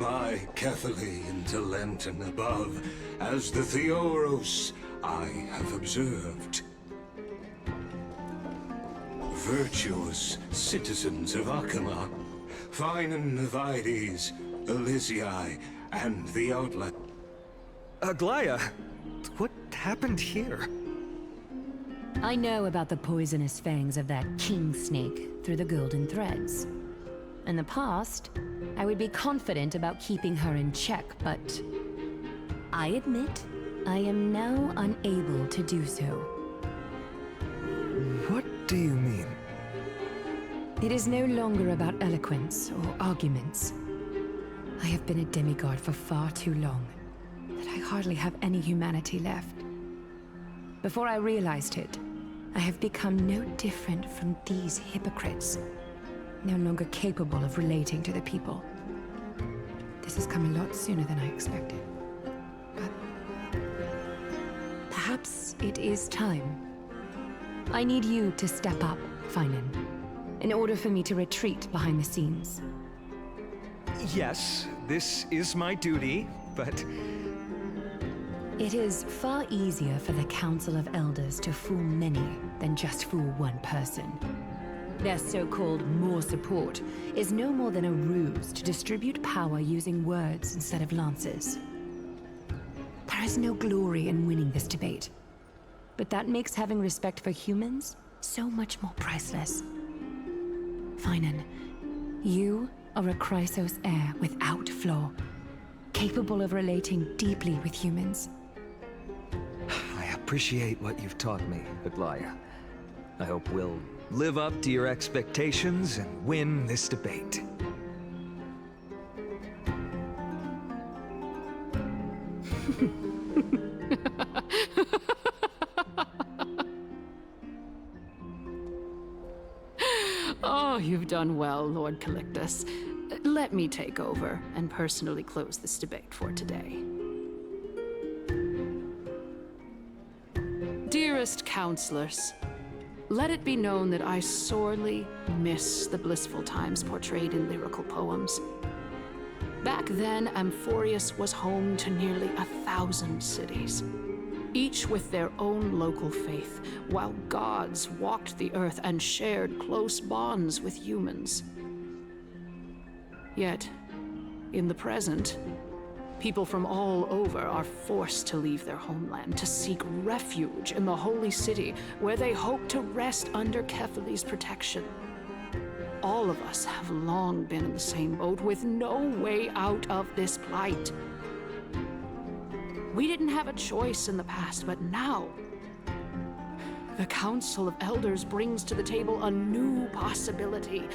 by carefully into Lent and above, as the Theoros I have observed. Virtuous citizens of Akama, fine in Vides, Elysiae, and the Outlet. Aglaya, what happened here? I know about the poisonous fangs of that king snake through the golden threads. In the past, I would be confident about keeping her in check, but I admit I am now unable to do so. What do you mean? It is no longer about eloquence or arguments. I have been a demigod for far too long that I hardly have any humanity left. Before I realized it, I have become no different from these hypocrites, no longer capable of relating to the people. This has come a lot sooner than I expected. But perhaps it is time. I need you to step up, Finan, in order for me to retreat behind the scenes. Yes, this is my duty, but... It is far easier for the Council of Elders to fool many than just fool one person. Their so-called more support is no more than a ruse to distribute power using words instead of lances. There is no glory in winning this debate, but that makes having respect for humans so much more priceless. Finan, you are a Chrysos heir without flaw, capable of relating deeply with humans. I appreciate what you've taught me, Aglaya. I hope we'll live up to your expectations and win this debate. Oh, you've done well, Lord Calictus. Let me take over and personally close this debate for today. Dearest counselors, let it be known that I sorely miss the blissful times portrayed in lyrical poems. Back then, Amphoreus was home to nearly 1,000 cities, each with their own local faith, while gods walked the earth and shared close bonds with humans. Yet, in the present, people from all over are forced to leave their homeland to seek refuge in the holy city, where they hope to rest under Kefali's protection. All of us have long been in the same boat, with no way out of this plight. We didn't have a choice in the past, but now, the Council of Elders brings to the table a new possibility.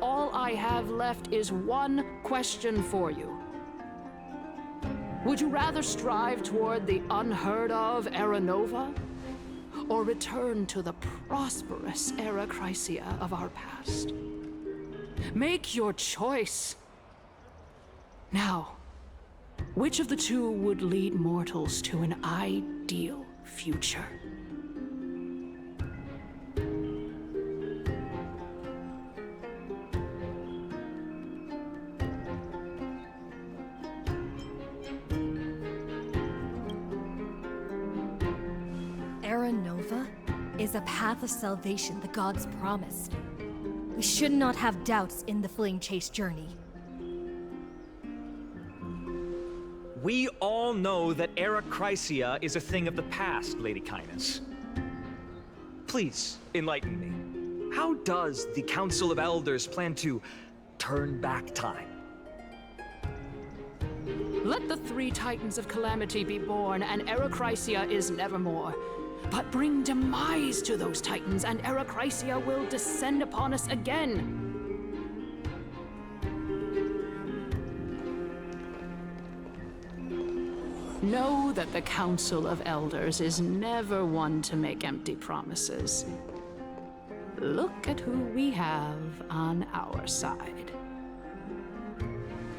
All I have left is one question for you. Would you rather strive toward the unheard of Era Nova, or return to the prosperous Era Chrysia of our past? Make your choice. Now, which of the two would lead mortals to an ideal future? Era Nova is a path of salvation the gods promised. We should not have doubts in the Flame Chase journey. We all know that Era Chrysia is a thing of the past, Lady Kynus. Please, enlighten me. How does the Council of Elders plan to turn back time? Let the three Titans of Calamity be born, and Era Chrysia is nevermore. But bring demise to those Titans, and Era Chrysia will descend upon us again. Know that the Council of Elders is never one to make empty promises. Look at who we have on our side.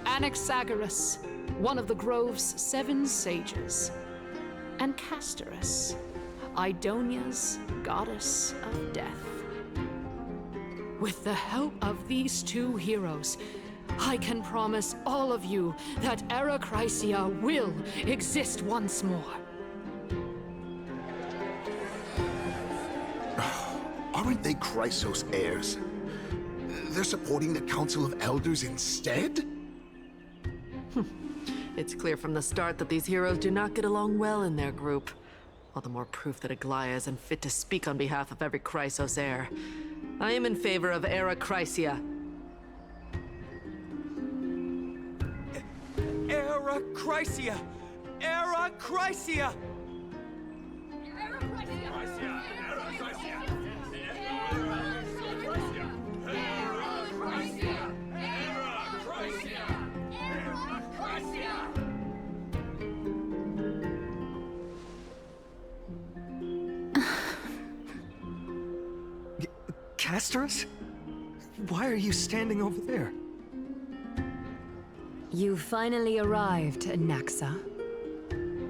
Anaxagoras, one of the Grove's 7 sages, and Castorus, Idonia's goddess of death. With the help of these two heroes, I can promise all of you that Era Chrysia will exist once more. Aren't they Chrysos heirs? They're supporting the Council of Elders instead? It's clear from the start that these heroes do not get along well in their group. All the more proof that Aglaya is unfit to speak on behalf of every Chrysos heir. I am in favor of Era Chrysia. Era Chrysia! Era Chrysia! Castorus? Why are you standing over there? You finally arrived, Naxa.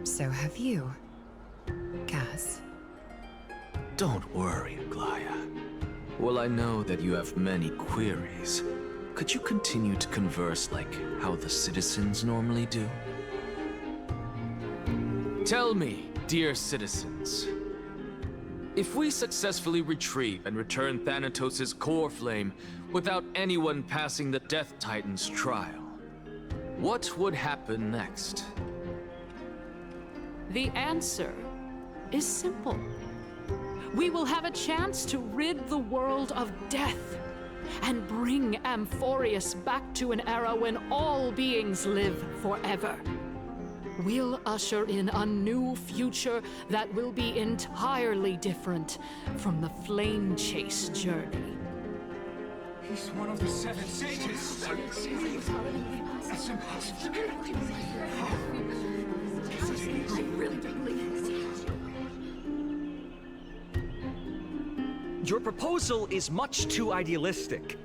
So have you, Cass. Don't worry, Aglaya. Well, I know that you have many queries. Could you continue to converse like how the citizens normally do? Tell me, dear citizens, if we successfully retrieve and return Thanatos' core flame without anyone passing the Death Titan's trial, what would happen next? The answer is simple. We will have a chance to rid the world of death and bring Amphoreus back to an era when all beings live forever. We'll usher in a new future that will be entirely different from the flame chase journey. He's one of the seven sages. That's impossible. Your proposal is much too idealistic.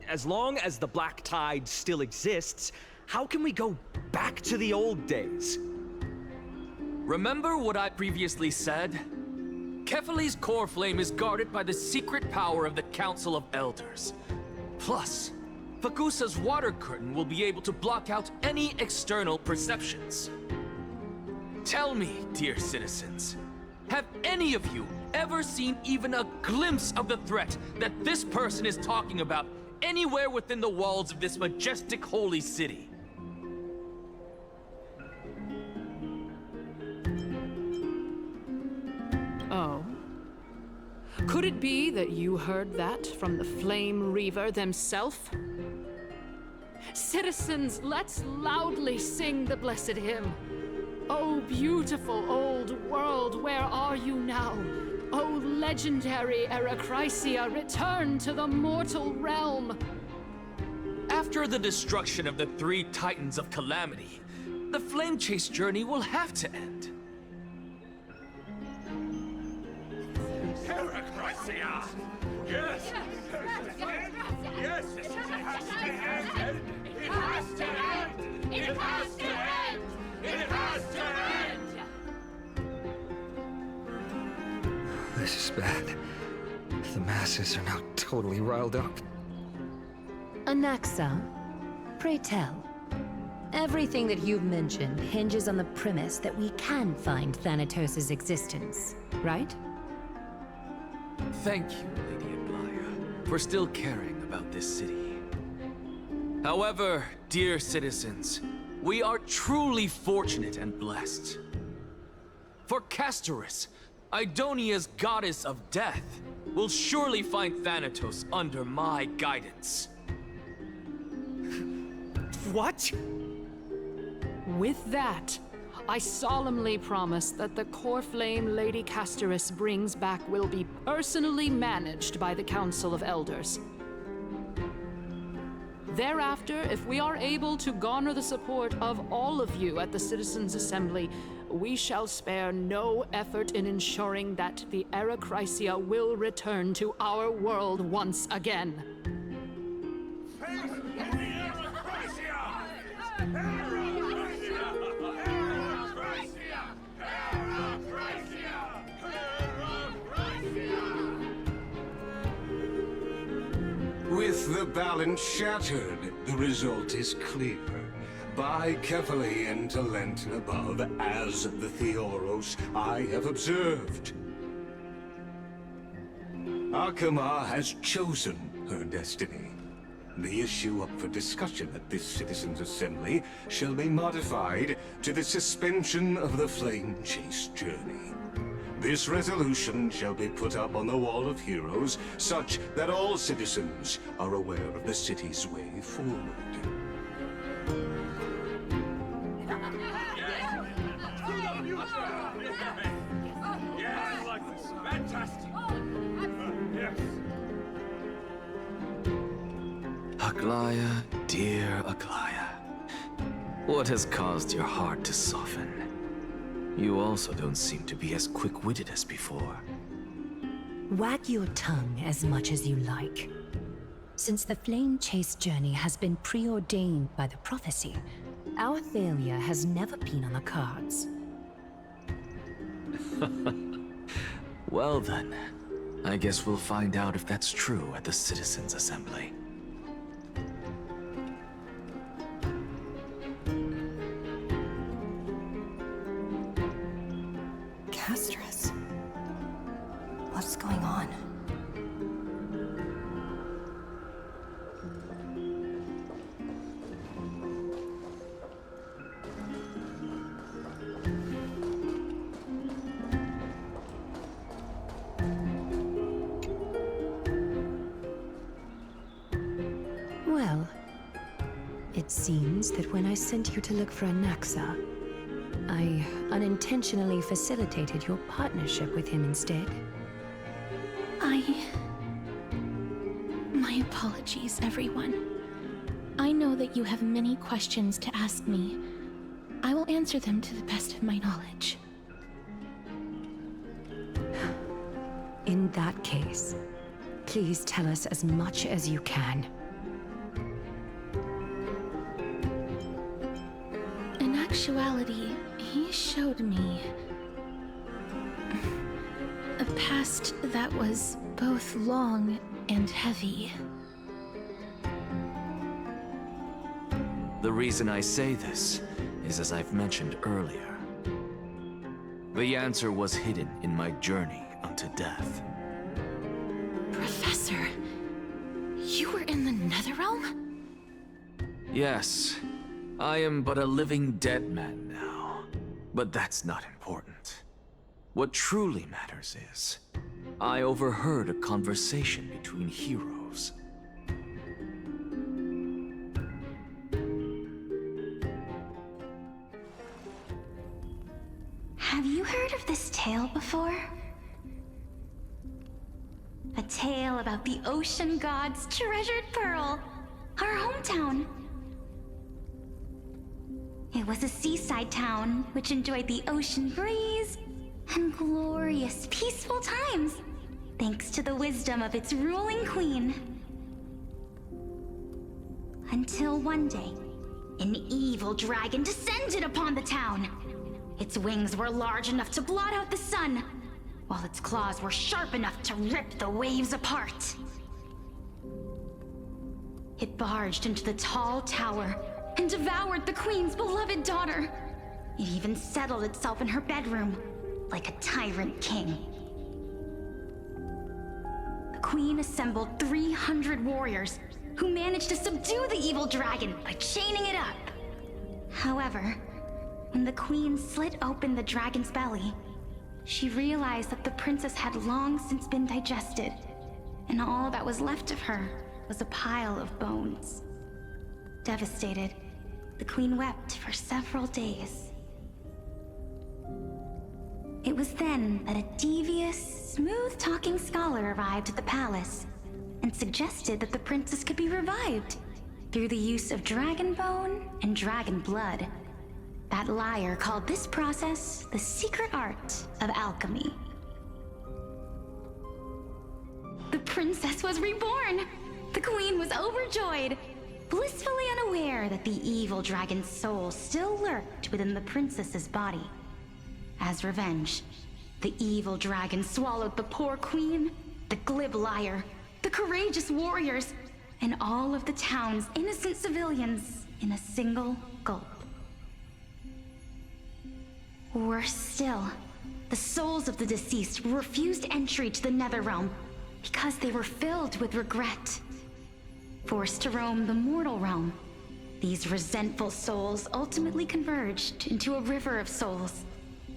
As long as the Black Tide still exists, how can we go back to the old days? Remember what I previously said? Kefali's core flame is guarded by the secret power of the Council of Elders. Plus, Fagusa's water curtain will be able to block out any external perceptions. Tell me, dear citizens, have any of you ever seen even a glimpse of the threat that this person is talking about anywhere within the walls of this majestic holy city? Oh. Could it be that you heard that from the Flame Reaver themselves? Citizens, let's loudly sing the blessed hymn. Oh, beautiful old world, where are you now? Oh, legendary Era Chrysia, return to the mortal realm. After the destruction of the three Titans of Calamity, the Flame Chase journey will have to end. Era Chrysia! Yes! Yes! It has to end! It has to end! It has to end! It has to end! This is bad. The masses are now totally riled up. Anaxa, pray tell. Everything that you've mentioned hinges on the premise that we can find Thanatos' existence, right? Thank you, Lady Aglaya, for still caring about this city. However, dear citizens, we are truly fortunate and blessed. For Castorus, Idonia's goddess of death, will surely find Thanatos under my guidance. What? With that, I solemnly promise that the core flame Lady Castorus brings back will be personally managed by the Council of Elders. Thereafter, if we are able to garner the support of all of you at the Citizens' Assembly, we shall spare no effort in ensuring that the Era Chrysia will return to our world once again. With the balance shattered, the result is clear. Buy carefully into Lent and above, as the Theoros I have observed. Akama has chosen her destiny. The issue up for discussion at this Citizens' Assembly shall be modified to the suspension of the Flame Chase journey. This resolution shall be put up on the Wall of Heroes, such that all citizens are aware of the city's way forward. Yeah, I like this. Fantastic. Yes. Aglaya, dear Aglaya. What has caused your heart to soften? You also don't seem to be as quick-witted as before. Wag your tongue as much as you like. Since the Flame Chase journey has been preordained by the prophecy, our failure has never been on the cards. Well then, I guess we'll find out if that's true at the Citizens' Assembly. Castress. What's going on? Well, it seems that when I sent you to look for Anaxa, I unintentionally facilitated your partnership with him instead. My apologies, everyone. I know that you have many questions to ask me. I will answer them to the best of my knowledge. In that case, please tell us as much as you can. In actuality, he showed me a past that was both long and heavy. The reason I say this is as I've mentioned earlier. The answer was hidden in my journey unto death. Professor, you were in the Netherrealm? Yes, I am but a living dead man now. But that's not important. What truly matters is, I overheard a conversation between heroes. Have you heard of this tale before? A tale about the ocean god's treasured pearl, our hometown. It was a seaside town which enjoyed the ocean breeze and glorious, peaceful times, thanks to the wisdom of its ruling queen. Until one day, an evil dragon descended upon the town. Its wings were large enough to blot out the sun, while its claws were sharp enough to rip the waves apart. It barged into the tall tower and devoured the queen's beloved daughter. It even settled itself in her bedroom, like a tyrant king. The queen assembled 300 warriors who managed to subdue the evil dragon by chaining it up. However, when the queen slit open the dragon's belly, she realized that the princess had long since been digested, and all that was left of her was a pile of bones. Devastated, the queen wept for several days. It was then that a devious, smooth-talking scholar arrived at the palace and suggested that the princess could be revived through the use of dragon bone and dragon blood. That liar called this process the secret art of alchemy. The princess was reborn! The queen was overjoyed, blissfully unaware that the evil dragon's soul still lurked within the princess's body. As revenge, the evil dragon swallowed the poor queen, the glib liar, the courageous warriors, and all of the town's innocent civilians in a single gulp. Worse still, the souls of the deceased refused entry to the Netherrealm because they were filled with regret. Forced to roam the mortal realm, these resentful souls ultimately converged into a river of souls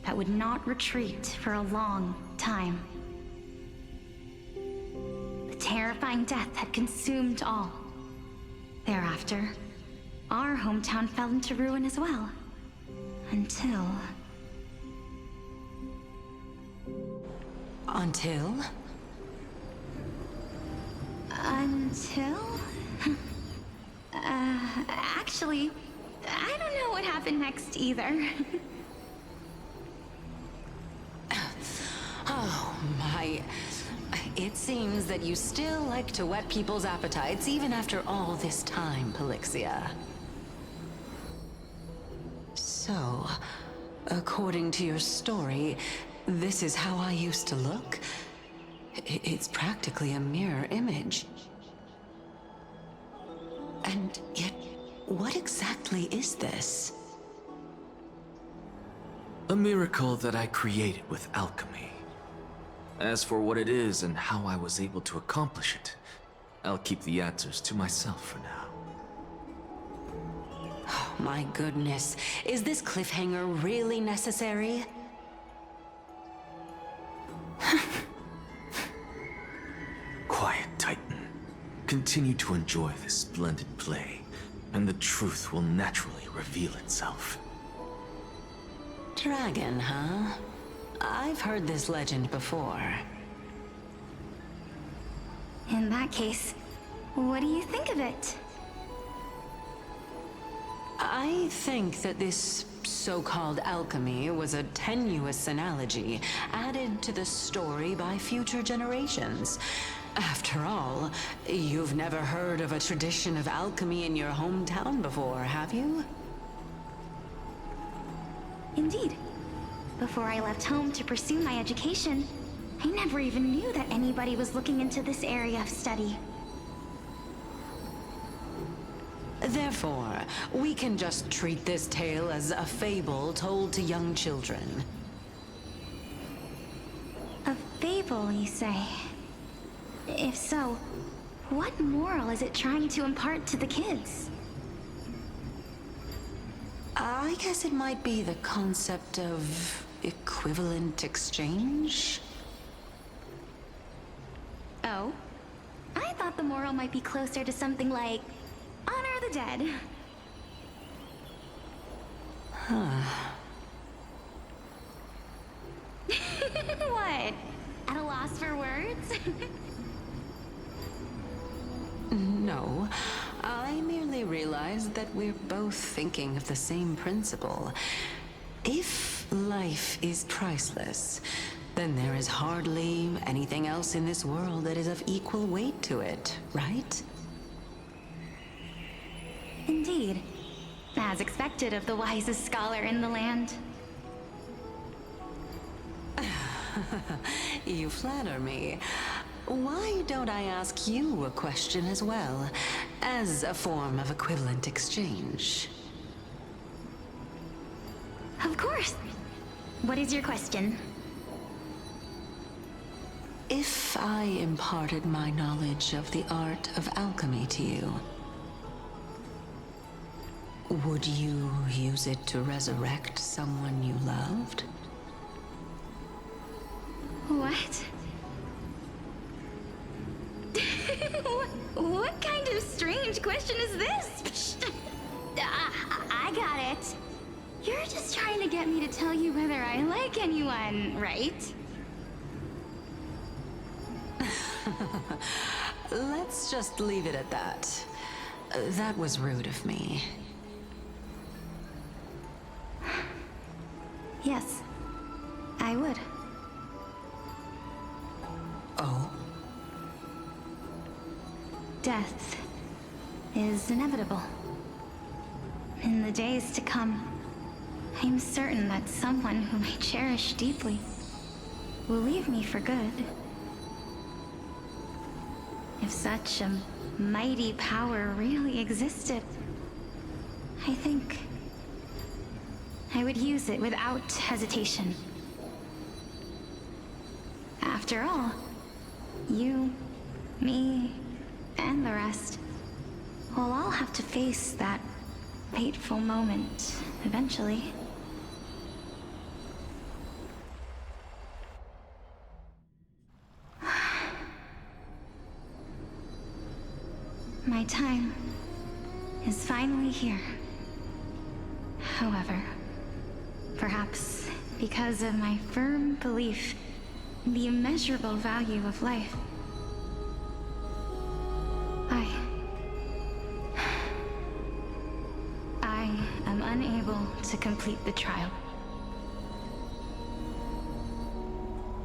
that would not retreat for a long time. The terrifying death had consumed all. Thereafter, our hometown fell into ruin as well. Until... Until? Actually, I don't know what happened next either. Oh my... It seems that you still like to whet people's appetites even after all this time, Pelixia. So, according to your story, this is how I used to look? It's practically a mirror image. And yet, what exactly is this? A miracle that I created with alchemy. As for what it is and how I was able to accomplish it, I'll keep the answers to myself for now. Oh, my goodness. Is this cliffhanger really necessary? Quiet, Titan. Continue to enjoy this splendid play, and the truth will naturally reveal itself. Dragon, huh? I've heard this legend before. In that case, what do you think of it? I think that this so-called alchemy was a tenuous analogy added to the story by future generations. After all, you've never heard of a tradition of alchemy in your hometown before, have you? Indeed. Before I left home to pursue my education, I never even knew that anybody was looking into this area of study. Therefore, we can just treat this tale as a fable told to young children. A fable, you say? If so, what moral is it trying to impart to the kids? I guess it might be the concept of equivalent exchange? Oh? I thought the moral might be closer to something like honor the dead. Huh. What? At a loss for words? No, I merely realized that we're both thinking of the same principle. If life is priceless, then there is hardly anything else in this world that is of equal weight to it, right? Indeed. As expected of the wisest scholar in the land. You flatter me. Why don't I ask you a question as well, as a form of equivalent exchange? Of course. What is your question? If I imparted my knowledge of the art of alchemy to you, would you use it to resurrect someone you loved? What? What kind of strange question is this? I got it. You're just trying to get me to tell you whether I like anyone, right? Let's just leave it at that. That was rude of me. Yes, I would. Oh? Death is inevitable. In the days to come, I'm certain that someone whom I cherish deeply will leave me for good. If such a mighty power really existed, I think I would use it without hesitation. After all, you, me, and the rest will all have to face that fateful moment eventually. My time is finally here. However, perhaps because of my firm belief in the immeasurable value of life, I am unable to complete the trial.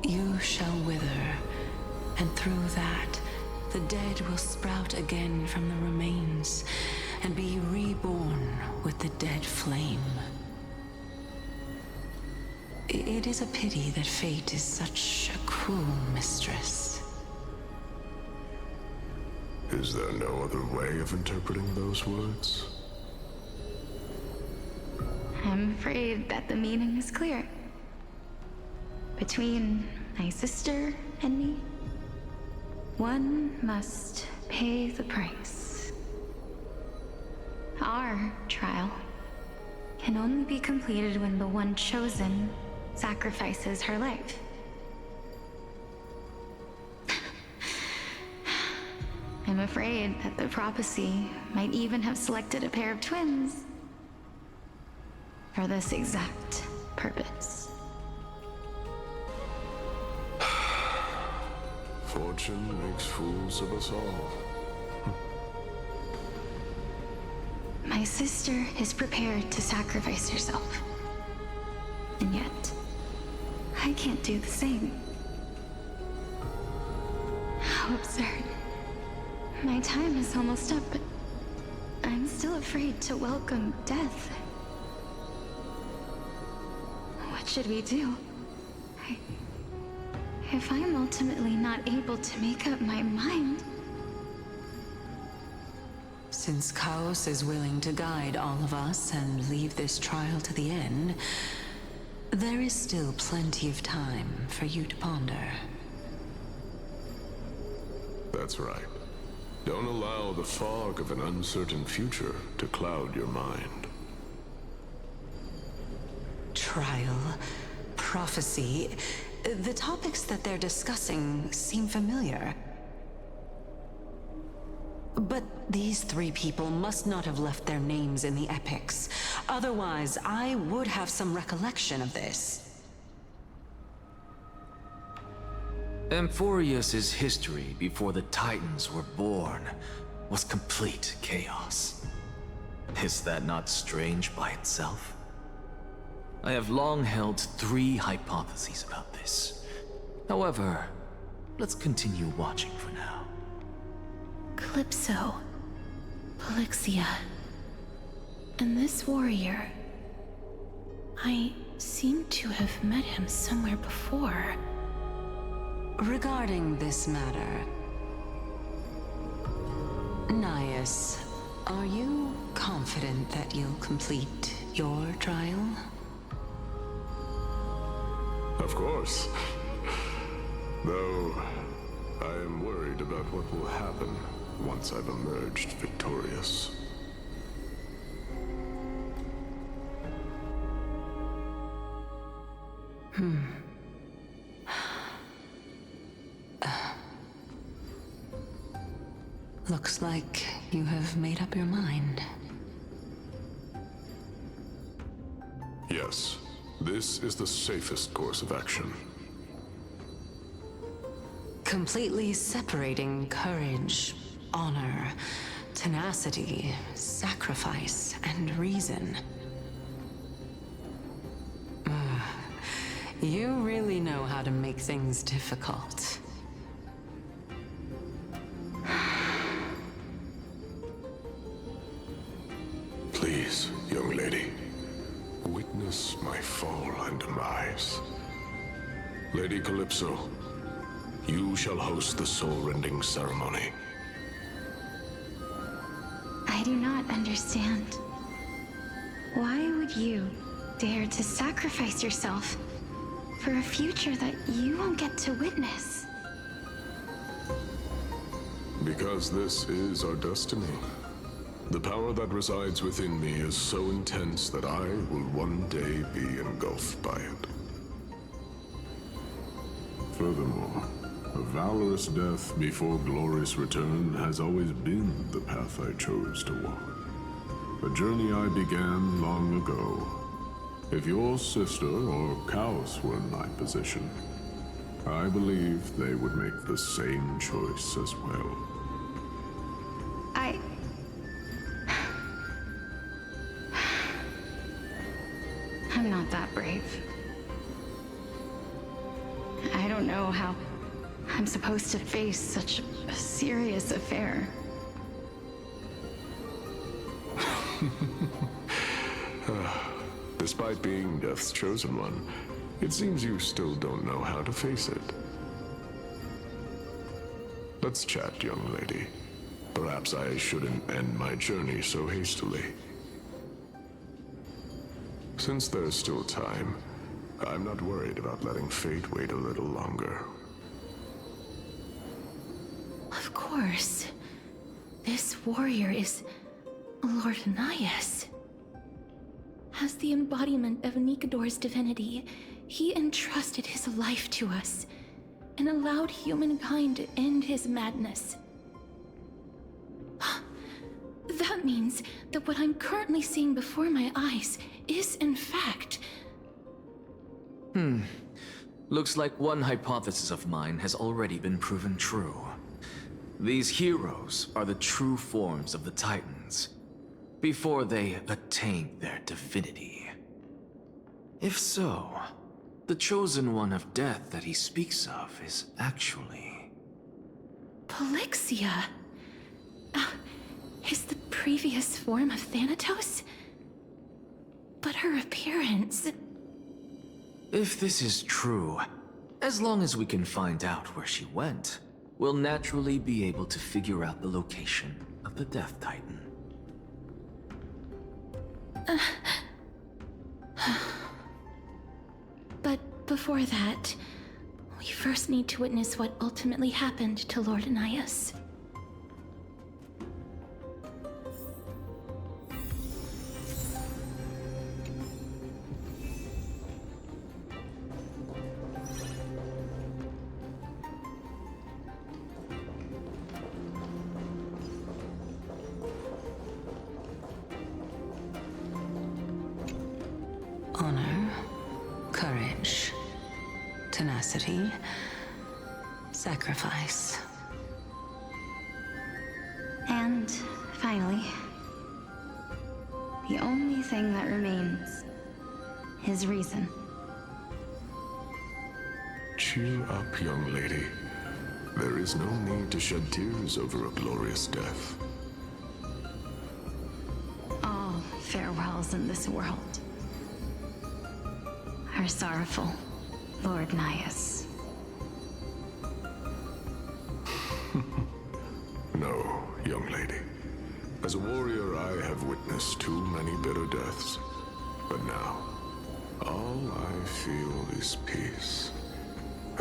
You shall wither, and through that, the dead will sprout again from the remains, and be reborn with the dead flame. It is a pity that fate is such a cruel mistress. Is there no other way of interpreting those words? I'm afraid that the meaning is clear. Between my sister and me, one must pay the price. Our trial can only be completed when the one chosen sacrifices her life. I'm afraid that the prophecy might even have selected a pair of twins for this exact purpose. Fortune makes fools of us all. My sister is prepared to sacrifice herself. And yet, I can't do the same. How absurd. My time is almost up, but I'm still afraid to welcome death. What should we do? If I'm ultimately not able to make up my mind... Since Chaos is willing to guide all of us and leave this trial to the end, there is still plenty of time for you to ponder. That's right. Don't allow the fog of an uncertain future to cloud your mind. Trial, prophecy, the topics that they're discussing seem familiar. But these three people must not have left their names in the epics. Otherwise, I would have some recollection of this. Amphoreus' history before the Titans were born was complete chaos. Is that not strange by itself? I have long held three hypotheses about this. However, let's continue watching for now. Calypso, Polixia, and this warrior. I seem to have met him somewhere before. Regarding this matter, Nias, are you confident that you'll complete your trial? Of course. Though, I am worried about what will happen once I've emerged victorious. Looks like you have made up your mind. Yes, this is the safest course of action. Completely separating courage, honor, tenacity, sacrifice, and reason. You really know how to make things difficult. Please, young lady, witness my fall and demise. Lady Calypso, you shall host the soul-rending ceremony. I do not understand. Why would you dare to sacrifice yourself for a future that you won't get to witness? Because this is our destiny. The power that resides within me is so intense that I will one day be engulfed by it. Furthermore, a valorous death before glorious return has always been the path I chose to walk. A journey I began long ago. If your sister or Kaos were in my position, I believe they would make the same choice as well. I'm not that brave. I don't know how I'm supposed to face such a serious affair. Despite being Death's chosen one, it seems you still don't know how to face it. Let's chat, young lady. Perhaps I shouldn't end my journey so hastily. Since there's still time, I'm not worried about letting fate wait a little longer. Of course. This warrior is Lord Anaias. As the embodiment of Nikador's divinity, he entrusted his life to us and allowed humankind to end his madness. That means that what I'm currently seeing before my eyes is, in fact... Looks like one hypothesis of mine has already been proven true. These heroes are the true forms of the Titans, before they attained their divinity. If so, the chosen one of death that he speaks of is actually... Polixia? Is the previous form of Thanatos? But her appearance... If this is true, as long as we can find out where she went, we'll naturally be able to figure out the location of the Death Titan. But before that, we first need to witness what ultimately happened to Lord Anaias. Honor, courage, tenacity, sacrifice. And finally, the only thing that remains is reason. Cheer up, young lady. There is no need to shed tears over a glorious death. All farewells in this world are sorrowful, Lord Anaias. No, young lady. As a warrior, I have witnessed too many bitter deaths. But now, all I feel is peace.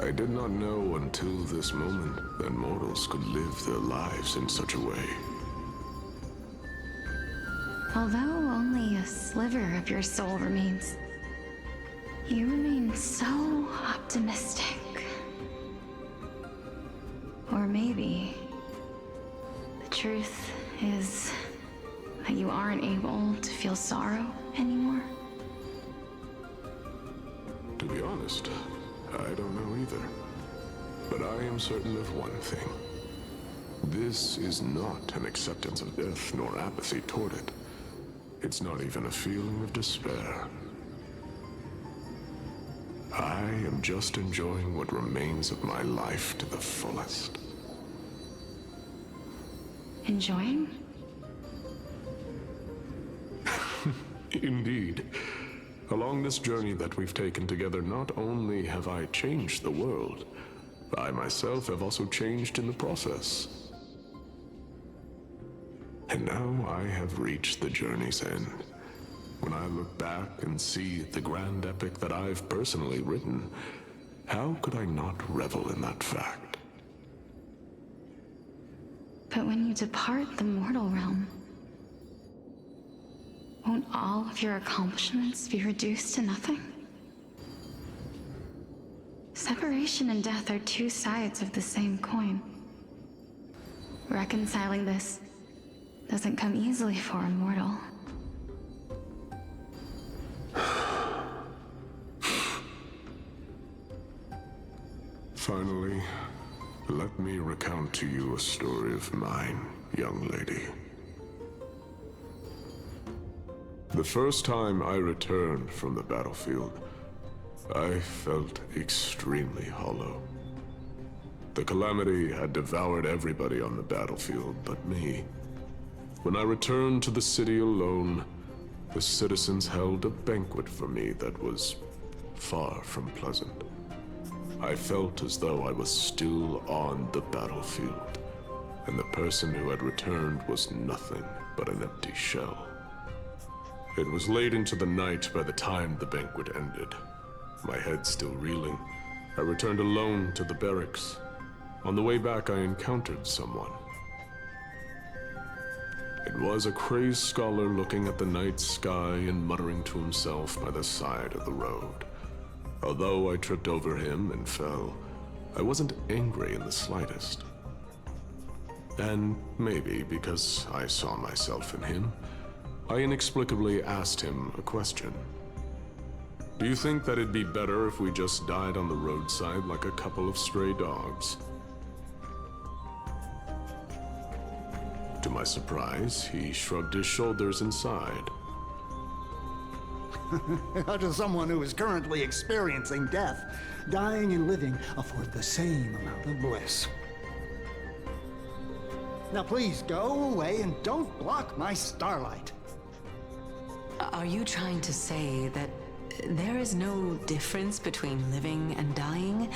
I did not know until this moment that mortals could live their lives in such a way. Although only a sliver of your soul remains, you remain so optimistic. Or maybe the truth is that you aren't able to feel sorrow anymore. To be honest, I don't know either. But I am certain of one thing. This is not an acceptance of death nor apathy toward it. It's not even a feeling of despair. I am just enjoying what remains of my life to the fullest. Enjoying? Indeed. Along this journey that we've taken together, not only have I changed the world, I myself have also changed in the process. And now I have reached the journey's end. When I look back and see the grand epic that I've personally written, how could I not revel in that fact? But when you depart the mortal realm, won't all of your accomplishments be reduced to nothing? Separation and death are two sides of the same coin. Reconciling this doesn't come easily for a mortal. Finally, let me recount to you a story of mine, young lady. The first time I returned from the battlefield, I felt extremely hollow. The calamity had devoured everybody on the battlefield but me. When I returned to the city alone, the citizens held a banquet for me that was far from pleasant. I felt as though I was still on the battlefield, and the person who had returned was nothing but an empty shell. It was late into the night by the time the banquet ended. My head still reeling, I returned alone to the barracks. On the way back, I encountered someone. It was a crazed scholar looking at the night sky and muttering to himself by the side of the road. Although I tripped over him and fell, I wasn't angry in the slightest. And maybe because I saw myself in him, I inexplicably asked him a question. Do you think that it'd be better if we just died on the roadside like a couple of stray dogs? To my surprise, he shrugged his shoulders and sighed. How does someone who is currently experiencing death, dying and living, afford the same amount of bliss? Now please go away and don't block my starlight. Are you trying to say that there is no difference between living and dying?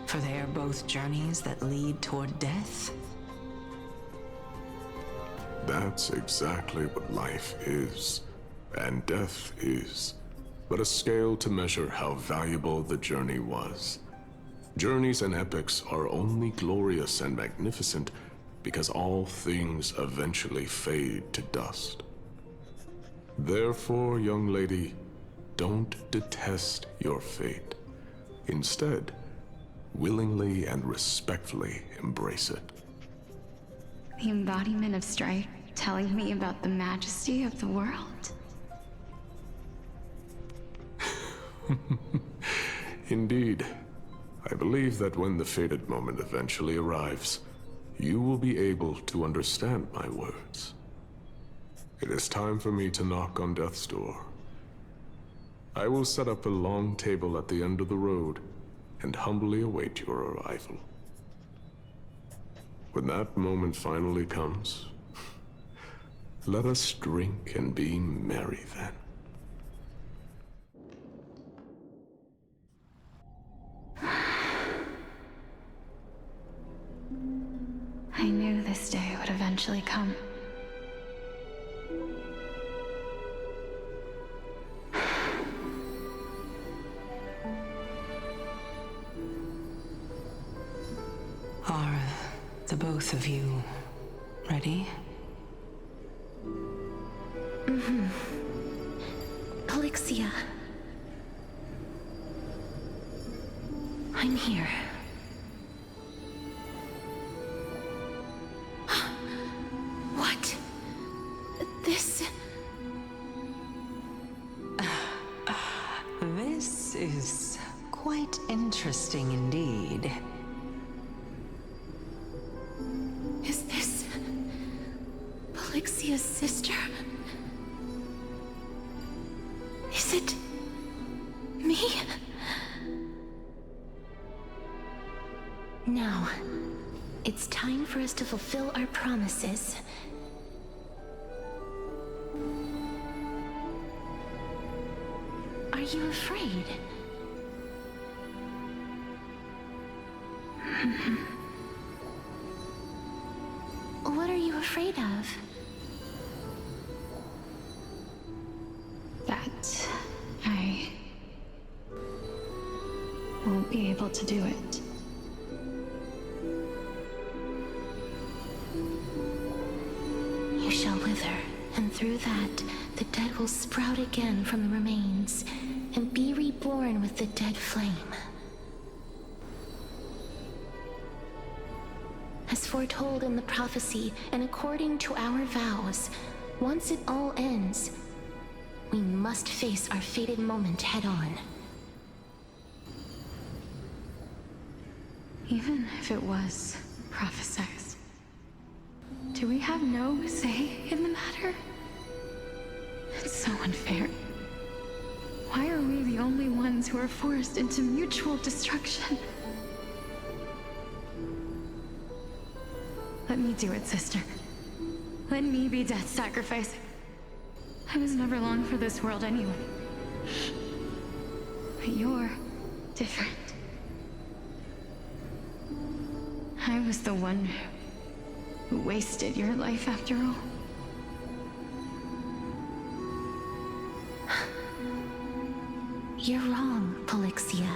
For they are both journeys that lead toward death? That's exactly what life is, and death is, but a scale to measure how valuable the journey was. Journeys and epics are only glorious and magnificent because all things eventually fade to dust. Therefore, young lady, don't detest your fate. Instead, willingly and respectfully embrace it. The embodiment of strife telling me about the majesty of the world. Indeed. I believe that when the fated moment eventually arrives, you will be able to understand my words. It is time for me to knock on death's door. I will set up a long table at the end of the road and humbly await your arrival. When that moment finally comes, let us drink and be merry then. I knew this day would eventually come. Are the both of you ready? Mm-hmm. Elixia. I'm here. What? This... This is quite interesting indeed. Is this... Elixia's sister? Is it... me? Now, it's time for us to fulfill our promises. Are you afraid? What are you afraid of? be able to do it. You shall wither, and through that, the dead will sprout again from the remains, and be reborn with the dead flame. As foretold in the prophecy, and according to our vows, once it all ends, we must face our fated moment head-on. Even if it was prophesied, do we have no say in the matter? It's so unfair. Why are we the only ones who are forced into mutual destruction? Let me do it, sister. Let me be death's sacrifice. I was never long for this world anyway. But you're different. I was the one who wasted your life after all. You're wrong, Polixia.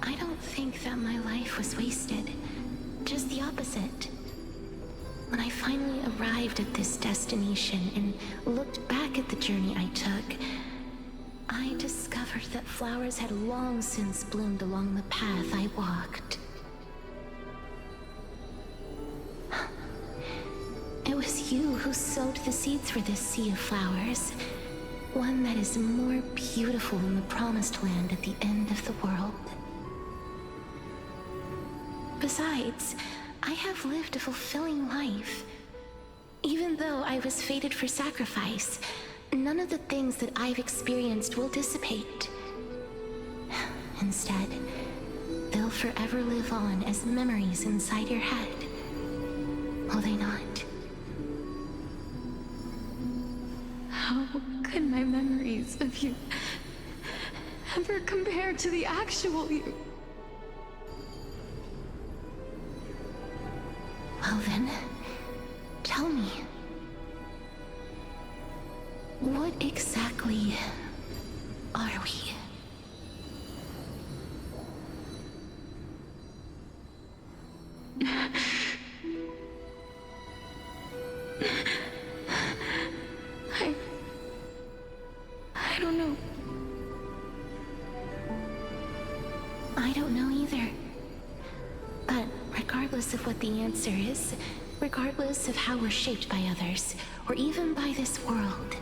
I don't think that my life was wasted. Just the opposite. When I finally arrived at this destination and looked back at the journey I took, I discovered that flowers had long since bloomed along the path I walked. It was you who sowed the seeds for this sea of flowers, one that is more beautiful than the promised land at the end of the world. Besides, I have lived a fulfilling life. Even though I was fated for sacrifice, none of the things that I've experienced will dissipate. Instead, they'll forever live on as memories inside your head. Will they not? How could my memories of you ever compare to the actual you? Well then, tell me. What exactly are we? I don't know. I don't know either. But regardless of what the answer is, regardless of how we're shaped by others, or even by this world,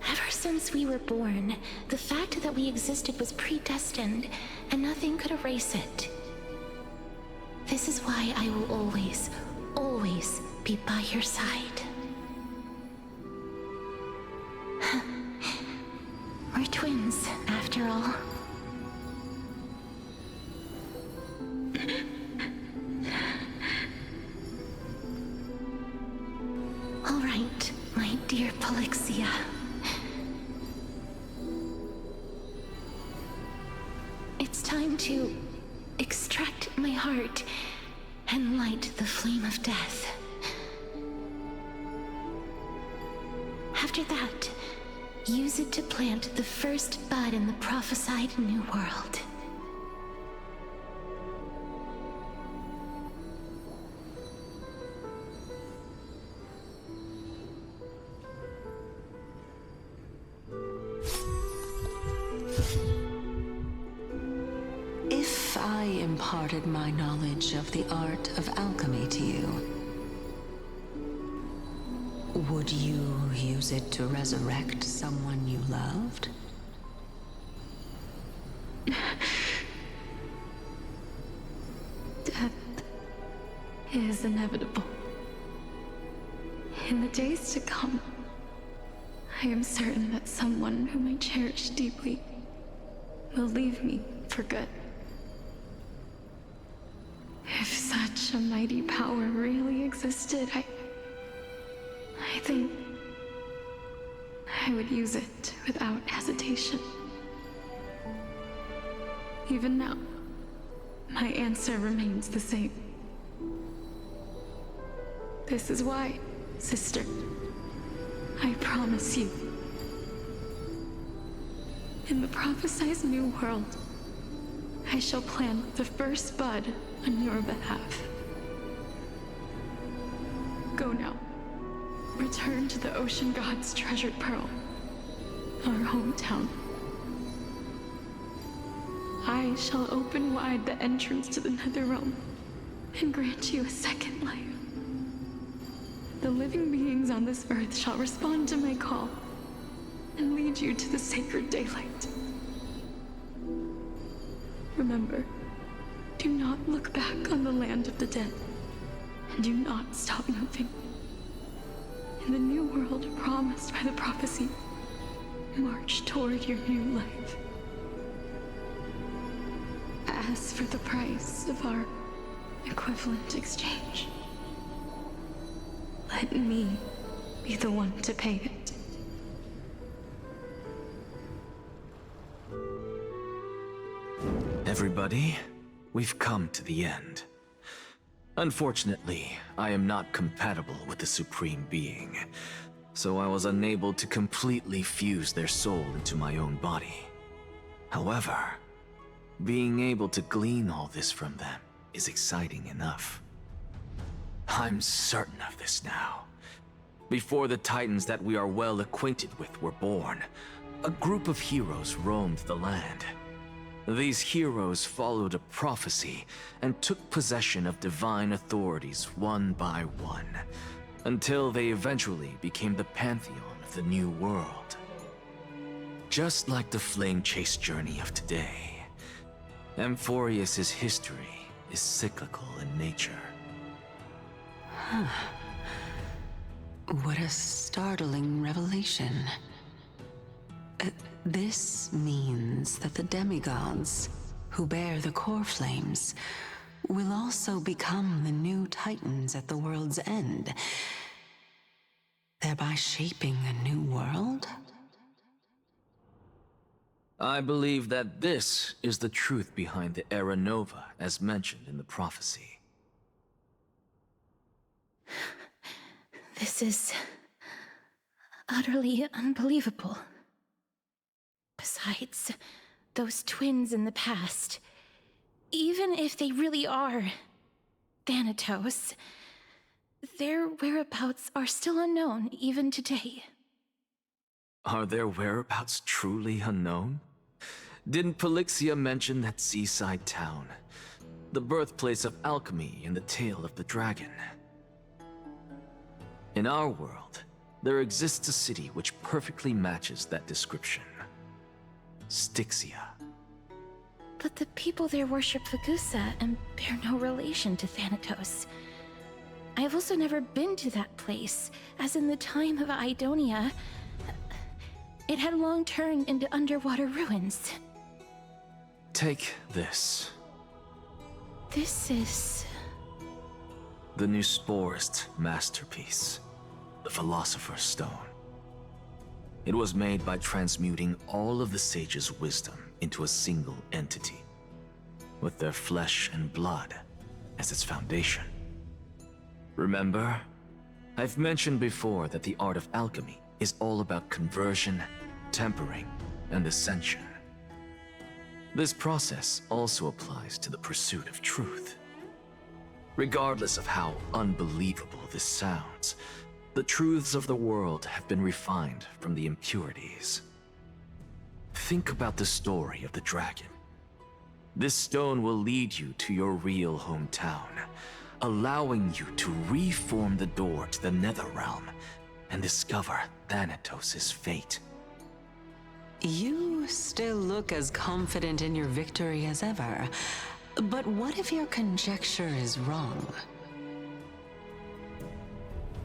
ever since we were born, the fact that we existed was predestined, and nothing could erase it. This is why I will always, always be by your side. We're twins, after all. All right, my dear Polixia. It's time to extract my heart and light the flame of death. After that, use it to plant the first bud in the prophesied new world. If I imparted my knowledge of the art of alchemy to you, would you use it to resurrect someone you loved? Death is inevitable. In the days to come, I am certain that someone whom I cherish deeply will leave me for good. If such a mighty power really existed, I think I would use it without hesitation. Even now, my answer remains the same. This is why, sister, I promise you, in the prophesized new world, I shall plant the first bud on your behalf. Go now. Return to the Ocean God's treasured pearl, our hometown. I shall open wide the entrance to the Netherrealm and grant you a second life. The living beings on this earth shall respond to my call and lead you to the sacred daylight. Remember, do not look back on the land of the dead, and do not stop moving. In the new world promised by the prophecy, march toward your new life. As for the price of our equivalent exchange, let me be the one to pay it. Everybody, we've come to the end. Unfortunately, I am not compatible with the Supreme Being, so I was unable to completely fuse their soul into my own body. However, being able to glean all this from them is exciting enough. I'm certain of this now. Before the Titans that we are well acquainted with were born, a group of heroes roamed the land. These heroes followed a prophecy and took possession of divine authorities one by one, until they eventually became the pantheon of the New World. Just like the flame chase journey of today, Amphoreus' history is cyclical in nature. What a startling revelation. This means that the demigods, who bear the core flames, will also become the new Titans at the world's end, thereby shaping a new world? I believe that this is the truth behind the Era Nova, as mentioned in the prophecy. This is utterly unbelievable. Besides, those twins in the past, even if they really are Thanatos, their whereabouts are still unknown even today. Are their whereabouts truly unknown? Didn't Polixia mention that seaside town, the birthplace of alchemy in the tale of the dragon? In our world, there exists a city which perfectly matches that description. Styxia. But the people there worship Fagusa and bear no relation to Thanatos. I have also never been to that place, as in the time of Idonia, it had long turned into underwater ruins. Take this. This is... the new Sporist masterpiece, the Philosopher's Stone. It was made by transmuting all of the sages' wisdom into a single entity, with their flesh and blood as its foundation. Remember, I've mentioned before that the art of alchemy is all about conversion, tempering, and ascension. This process also applies to the pursuit of truth. Regardless of how unbelievable this sounds, the truths of the world have been refined from the impurities. Think about the story of the dragon. This stone will lead you to your real hometown, allowing you to reform the door to the Netherrealm and discover Thanatos' fate. You still look as confident in your victory as ever. But what if your conjecture is wrong?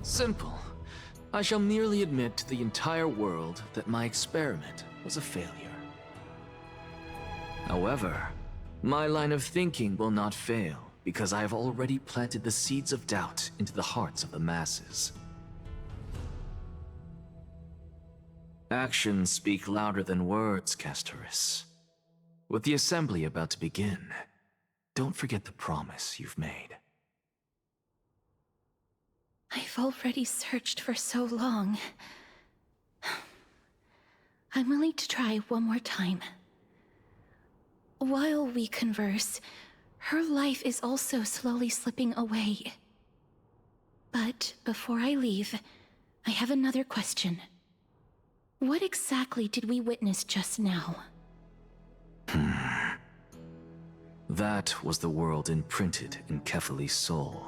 Simple. I shall merely admit to the entire world that my experiment was a failure. However, my line of thinking will not fail because I have already planted the seeds of doubt into the hearts of the masses. Actions speak louder than words, Castorus. With the assembly about to begin, don't forget the promise you've made. I've already searched for so long. I'm willing to try one more time. While we converse, her life is also slowly slipping away. But before I leave, I have another question. What exactly did we witness just now? That was the world imprinted in Kefali's soul.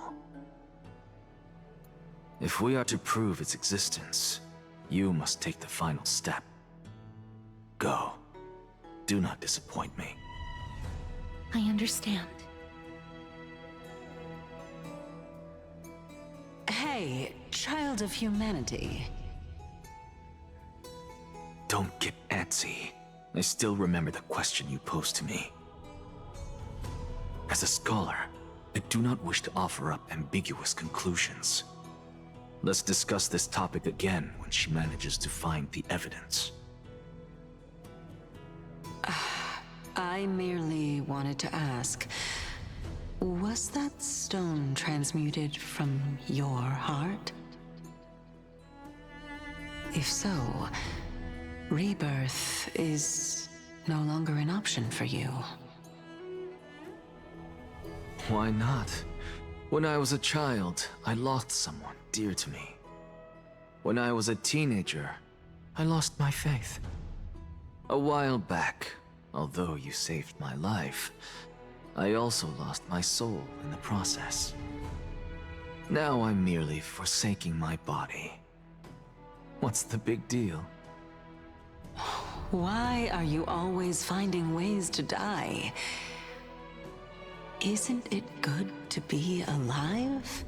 If we are to prove its existence, you must take the final step. Go. Do not disappoint me. I understand. Hey, child of humanity. Don't get antsy. I still remember the question you posed to me. As a scholar, I do not wish to offer up ambiguous conclusions. Let's discuss this topic again when she manages to find the evidence. I merely wanted to ask, was that stone transmuted from your heart? If so, rebirth is no longer an option for you. Why not? When I was a child, I lost someone dear to me. When I was a teenager, I lost my faith. A while back, although you saved my life, I also lost my soul in the process. Now I'm merely forsaking my body. What's the big deal? Why are you always finding ways to die? Isn't it good to be alive?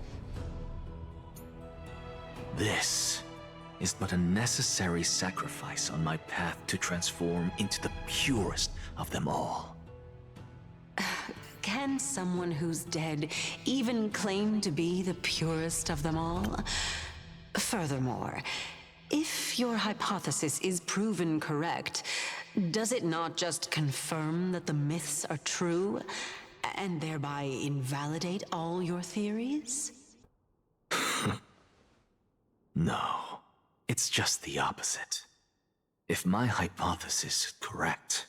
This is but a necessary sacrifice on my path to transform into the purest of them all. Can someone who's dead even claim to be the purest of them all? Furthermore, if your hypothesis is proven correct, does it not just confirm that the myths are true, and thereby invalidate all your theories? No, it's just the opposite. If my hypothesis is correct,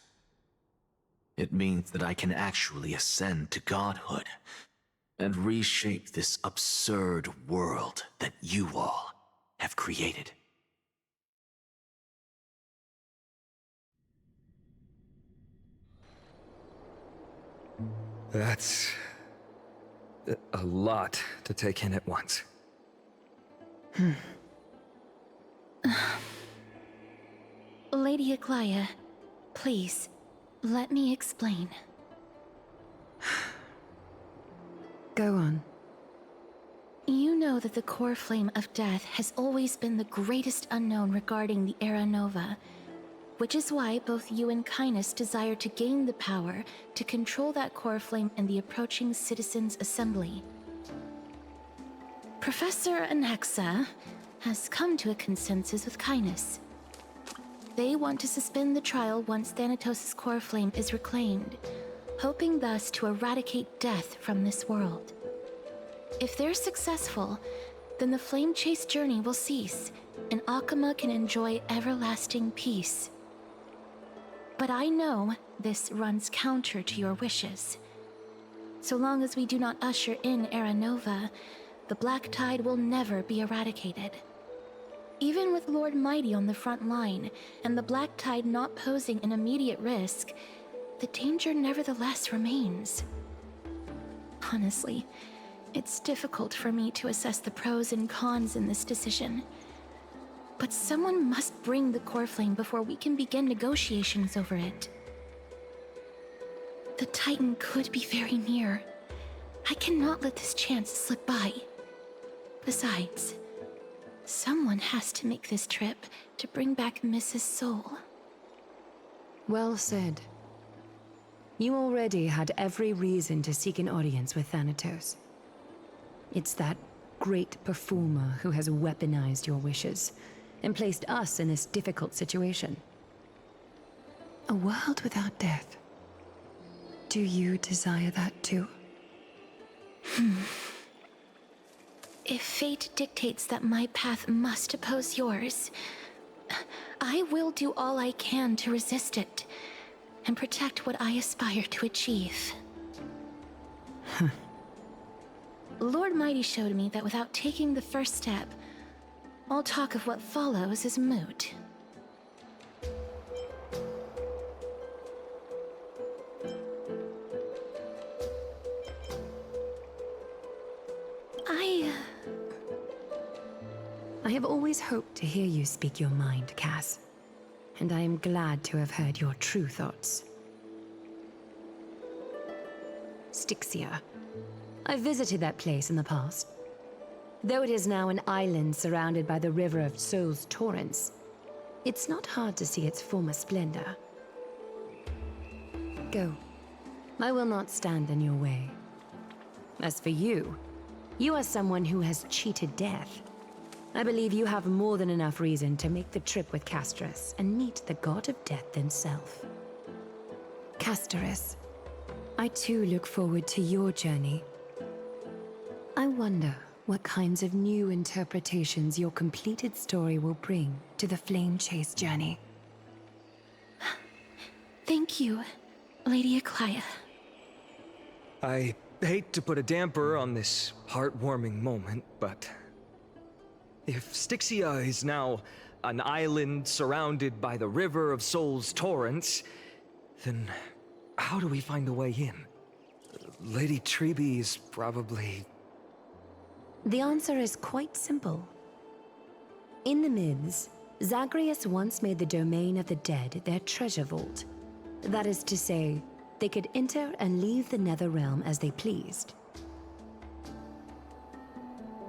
it means that I can actually ascend to godhood and reshape this absurd world that you all have created. That's a lot to take in at once. Lady Aglaya, please, let me explain. Go on. You know that the core flame of death has always been the greatest unknown regarding the Era Nova, which is why both you and Kynus desire to gain the power to control that core flame in the approaching Citizens' Assembly. Professor Anaxa has come to a consensus with Kynus. They want to suspend the trial once Thanatos' core flame is reclaimed, hoping thus to eradicate death from this world. If they're successful, then the flame chase journey will cease, and Akama can enjoy everlasting peace. But I know this runs counter to your wishes. So long as we do not usher in Era Nova, the Black Tide will never be eradicated. Even with Lord Mighty on the front line, and the Black Tide not posing an immediate risk, the danger nevertheless remains. Honestly, it's difficult for me to assess the pros and cons in this decision. But someone must bring the core flame before we can begin negotiations over it. The Titan could be very near. I cannot let this chance slip by. Besides, someone has to make this trip to bring back Mrs. Soul. Well said. You already had every reason to seek an audience with Thanatos. It's that great performer who has weaponized your wishes and placed us in this difficult situation. A world without death. Do you desire that too? If fate dictates that my path must oppose yours, I will do all I can to resist it and protect what I aspire to achieve. Lord Mighty showed me that without taking the first step, all talk of what follows is moot. I have always hoped to hear you speak your mind, Cass. And I am glad to have heard your true thoughts. Styxia. I visited that place in the past. Though it is now an island surrounded by the river of Souls Torrents, it's not hard to see its former splendor. Go. I will not stand in your way. As for you, you are someone who has cheated death. I believe you have more than enough reason to make the trip with Casterus and meet the god of death himself. Casterus, I too look forward to your journey. I wonder what kinds of new interpretations your completed story will bring to the Flame Chase journey. Thank you, Lady Eclia. I hate to put a damper on this heartwarming moment, but if Styxia is now an island surrounded by the river of Souls Torrents, then how do we find a way in? Lady Treby is probably... The answer is quite simple. In the Mids, Zagreus once made the domain of the dead their treasure vault. That is to say, they could enter and leave the Nether Realm as they pleased.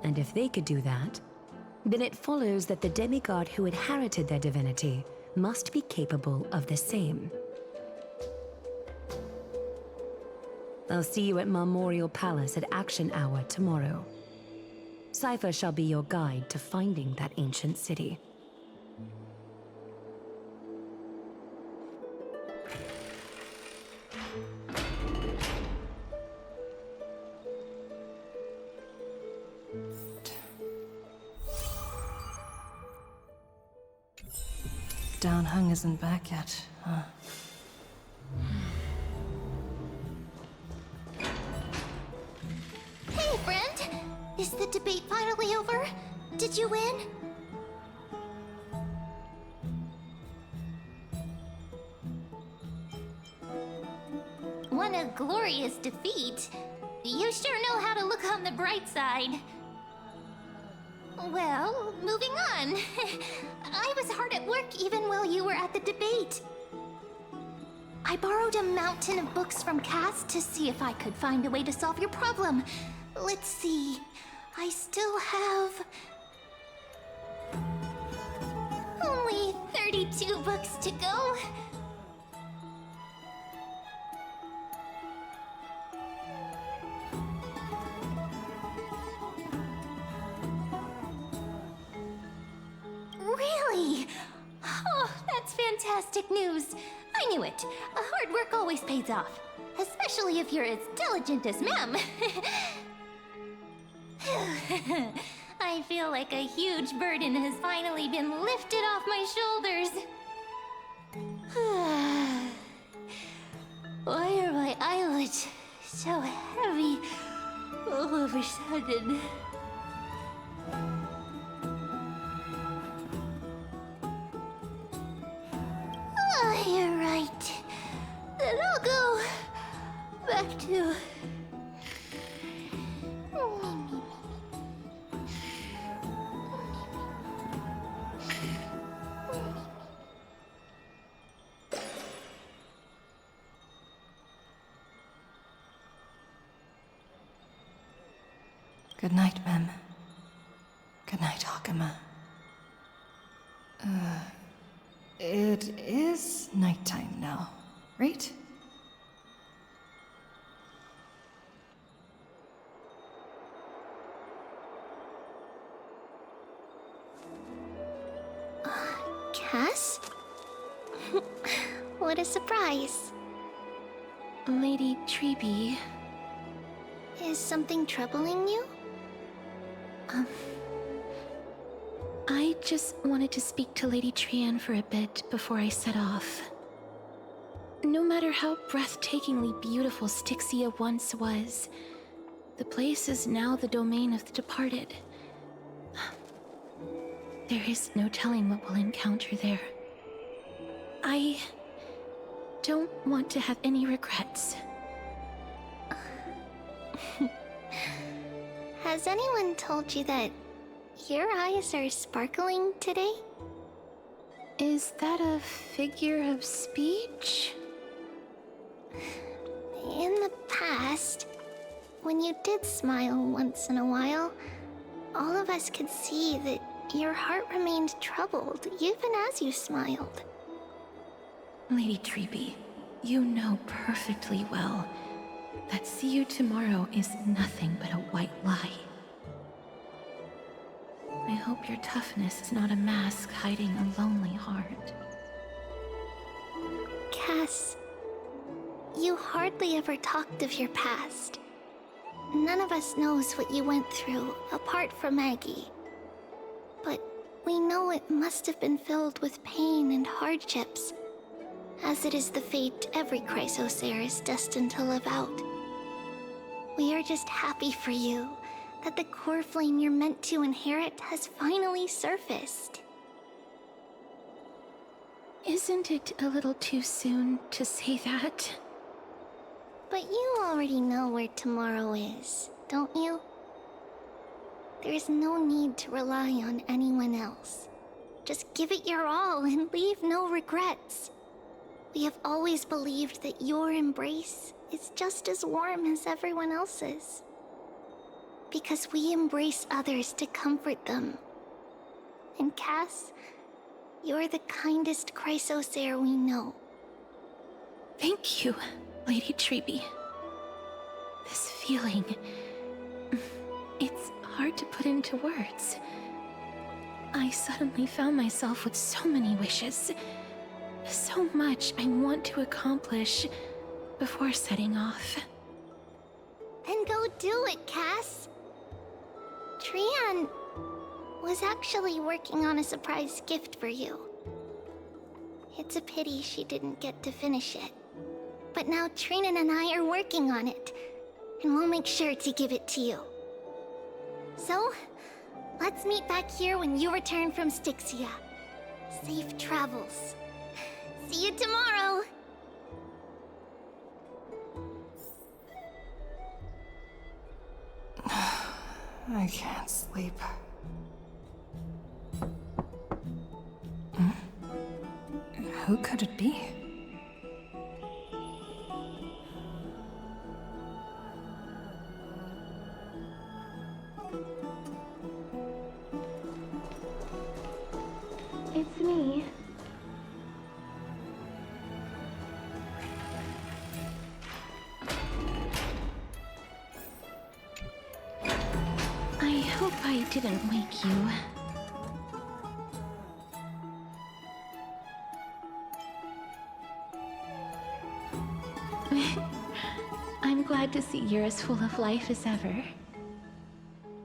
And if they could do that, then it follows that the demigod who inherited their divinity must be capable of the same. I'll see you at Marmorial Palace at Action Hour tomorrow. Cypher shall be your guide to finding that ancient city. Downhung isn't back yet, huh? Hey, friend! Is the debate finally over? Did you win? What a glorious defeat. You sure know how to look on the bright side. Well, moving on. I was hard at work even while you were at the debate. I borrowed a mountain of books from Cass to see if I could find a way to solve your problem. Let's see. I still have... only 32 books to go. Really? Oh, that's fantastic news. I knew it. Hard work always pays off. Especially if you're as diligent as Mem. I feel like a huge burden has finally been lifted off my shoulders. Why are my eyelids so heavy all of a sudden? You're right. Then I'll go back to... Good night, Mem. Good night, Hakama. It is nighttime now, right? Cass? What a surprise. Lady Treby. Is something troubling you? I just wanted to speak to Lady Trian for a bit before I set off. No matter how breathtakingly beautiful Styxia once was, the place is now the domain of the departed. There is no telling what we'll encounter there. I don't want to have any regrets. Has anyone told you that your eyes are sparkling today? Is that a figure of speech? In the past, when you did smile once in a while, all of us could see that your heart remained troubled even as you smiled. Lady Treeby, you know perfectly well that see you tomorrow is nothing but a white lie. I hope your toughness is not a mask hiding a lonely heart. Cass, you hardly ever talked of your past. None of us knows what you went through, apart from Maggie. But we know it must have been filled with pain and hardships, as it is the fate every Chrysosaur is destined to live out. We are just happy for you that the core flame you're meant to inherit has finally surfaced. Isn't it a little too soon to say that? But you already know where tomorrow is, don't you? There is no need to rely on anyone else. Just give it your all and leave no regrets. We have always believed that your embrace is just as warm as everyone else's. Because we embrace others to comfort them. And Cass, you're the kindest Chrysosaur we know. Thank you, Lady Treeby. This feeling... it's hard to put into words. I suddenly found myself with so many wishes. So much I want to accomplish before setting off. Then go do it, Cass. Trian was actually working on a surprise gift for you. It's a pity she didn't get to finish it. But now Trinan and I are working on it, and we'll make sure to give it to you. So, let's meet back here when you return from Styxia. Safe travels. See you tomorrow! I can't sleep. Who could it be? It's me. I hope I didn't wake you. I'm glad to see you're as full of life as ever.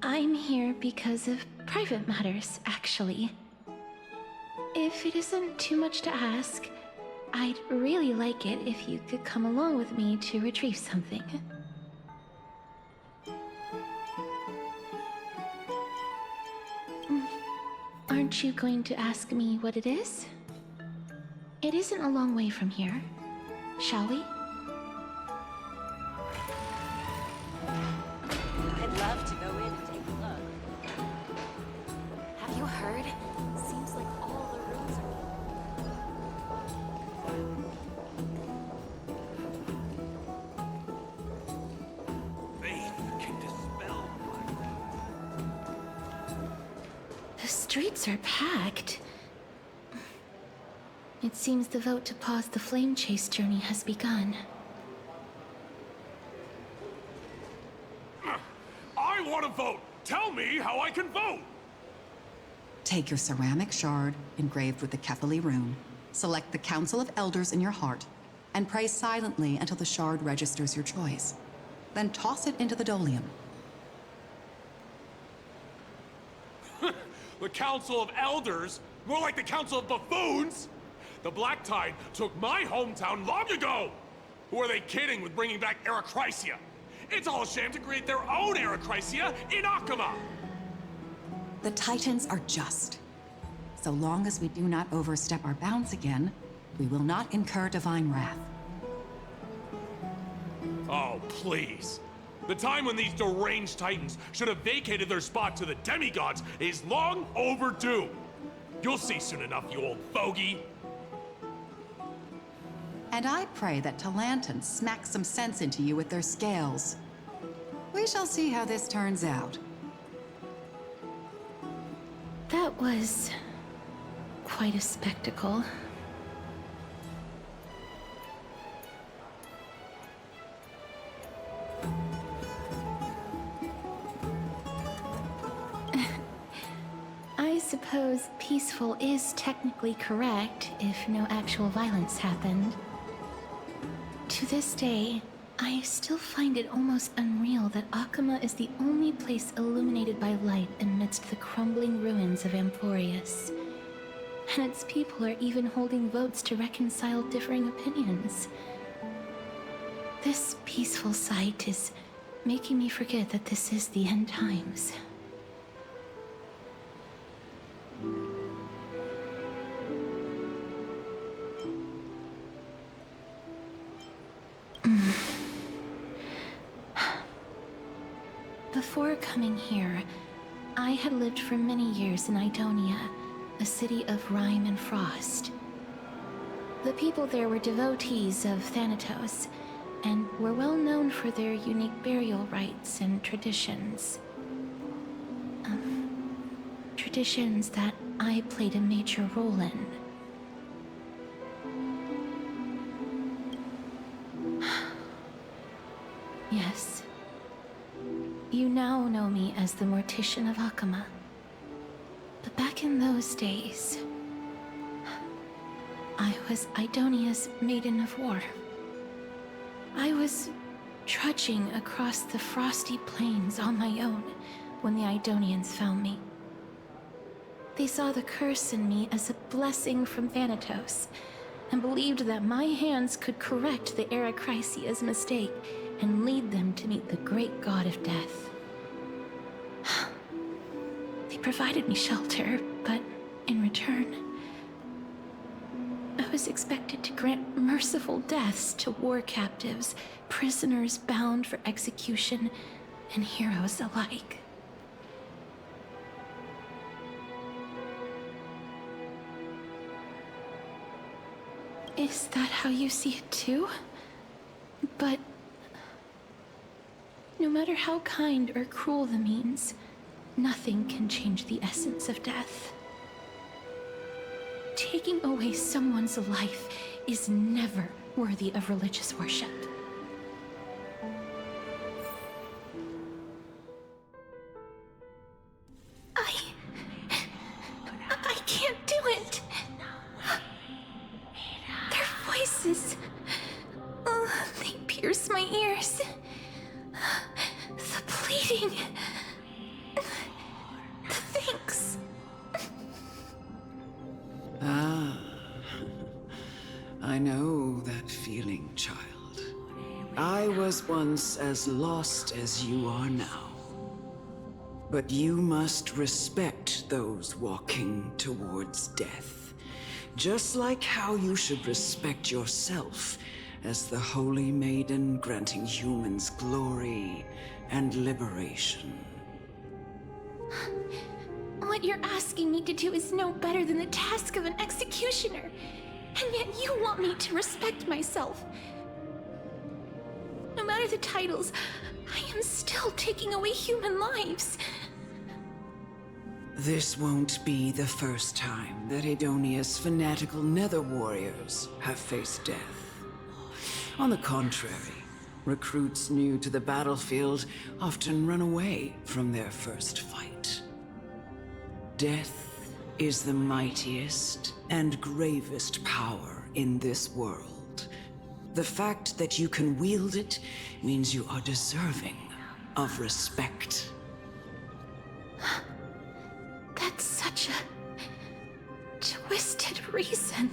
I'm here because of private matters, actually. If it isn't too much to ask, I'd really like it if you could come along with me to retrieve something. Aren't you going to ask me what it is? It isn't a long way from here. Shall we? I'd love to go in and take a look. Have you heard? Seems like all the rooms are... Faith can dispel The streets are packed. It seems the vote to pause the flame chase journey has begun. I want to vote! Tell me how I can vote! Take your ceramic shard engraved with the Kefali rune, select the Council of Elders in your heart, and pray silently until the shard registers your choice. Then toss it into the Dolium. The Council of Elders? More like the Council of Buffoons? The Black Tide took my hometown long ago! Who are they kidding with bringing back Eracrysia? It's all a sham to create their own Eracrysia in Akama! The Titans are just. So long as we do not overstep our bounds again, we will not incur divine wrath. Oh, please. The time when these deranged Titans should have vacated their spot to the demigods is long overdue. You'll see soon enough, you old bogey. And I pray that Talanton smacks some sense into you with their scales. We shall see how this turns out. That was quite a spectacle. I suppose peaceful is technically correct if no actual violence happened. To this day, I still find it almost unreal that Akama is the only place illuminated by light amidst the crumbling ruins of Amphoreus. And its people are even holding votes to reconcile differing opinions. This peaceful sight is making me forget that this is the end times. Before coming here, I had lived for many years in Idonia, a city of rime and frost. The people there were devotees of Thanatos, and were well known for their unique burial rites and traditions. Traditions that I played a major role in. Yes. You now know me as the Mortician of Akama. But back in those days, I was Idonia's Maiden of War. I was trudging across the frosty plains on my own when the Idonians found me. They saw the curse in me as a blessing from Thanatos, and believed that my hands could correct the Eracrysia's mistake and lead them to meet the great god of death. They provided me shelter, but in return, I was expected to grant merciful deaths to war captives, prisoners bound for execution, and heroes alike. Is that how you see it too? But no matter how kind or cruel the means, nothing can change the essence of death. Taking away someone's life is never worthy of religious worship. I can't do it. Their voices, they pierce my ears. The pleading, the thanks. I know that feeling, child. I was once as lost as you are now. But you must respect those walking towards death, just like how you should respect yourself as the Holy Maiden granting humans glory and liberation. What you're asking me to do is no better than the task of an executioner. And yet you want me to respect myself. No matter the titles, I am still taking away human lives. This won't be the first time that Idonia's fanatical nether warriors have faced death. On the contrary, recruits new to the battlefield often run away from their first fight. Death is the mightiest and gravest power in this world. The fact that you can wield it means you are deserving of respect. That's such twisted reason.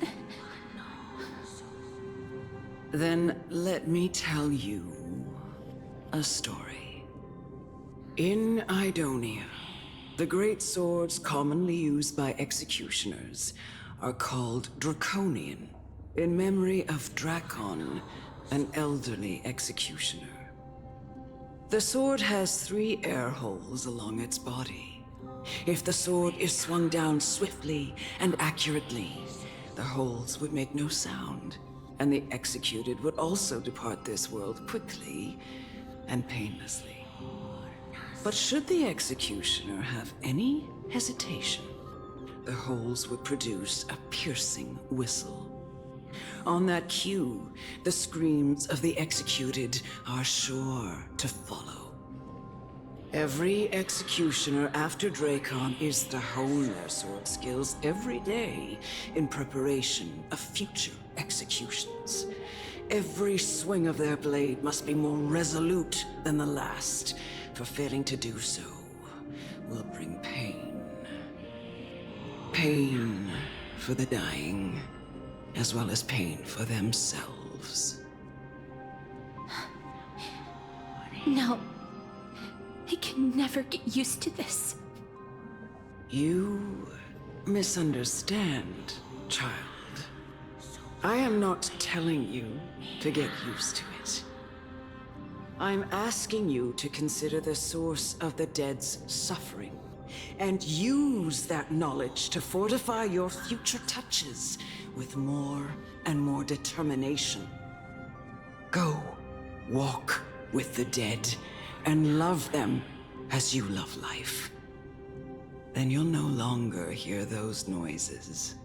Then let me tell you a story. In Idonia, the great swords commonly used by executioners are called Draconian, in memory of Drakon, an elderly executioner. The sword has 3 air holes along its body. If the sword is swung down swiftly and accurately, the holes would make no sound, and the executed would also depart this world quickly and painlessly. But should the executioner have any hesitation, the holes would produce a piercing whistle. On that cue, the screams of the executed are sure to follow. Every executioner after Drakon is to hone their sword skills every day in preparation of future executions. Every swing of their blade must be more resolute than the last, for failing to do so will bring pain. Pain for the dying, as well as pain for themselves. No. I can never get used to this. You misunderstand, child. I am not telling you to get used to it. I'm asking you to consider the source of the dead's suffering, and use that knowledge to fortify your future touches with more and more determination. Go, walk with the dead, and love them as you love life. Then you'll no longer hear those noises.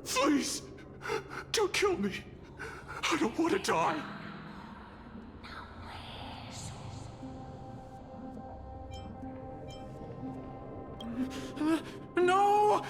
Please, don't kill me. I don't want to die. No!